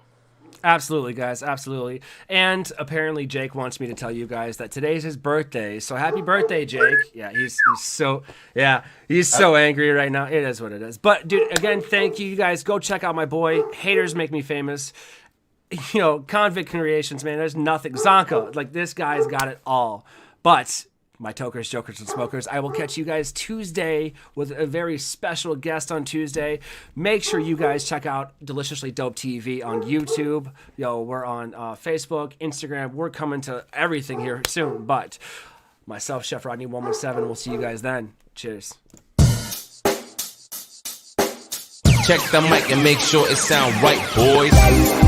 Absolutely, guys. Absolutely. And apparently Jake wants me to tell you guys that today's his birthday. So happy birthday, Jake. Yeah, he's so angry right now. It is what it is. But dude, again, thank you. You guys go check out my boy. Haters Make Me Famous. You know, Convict Creations, man. There's nothing. Zonka, like this guy's got it all. But my Tokers, Jokers, and Smokers, I will catch you guys Tuesday with a very special guest on Tuesday. Make sure you guys check out Deliciously Dope TV on YouTube. Yo, we're on Facebook, Instagram. We're coming to everything here soon. But myself, Chef Rodney 117, we'll see you guys then. Cheers. Check the mic and make sure it sound right, boys.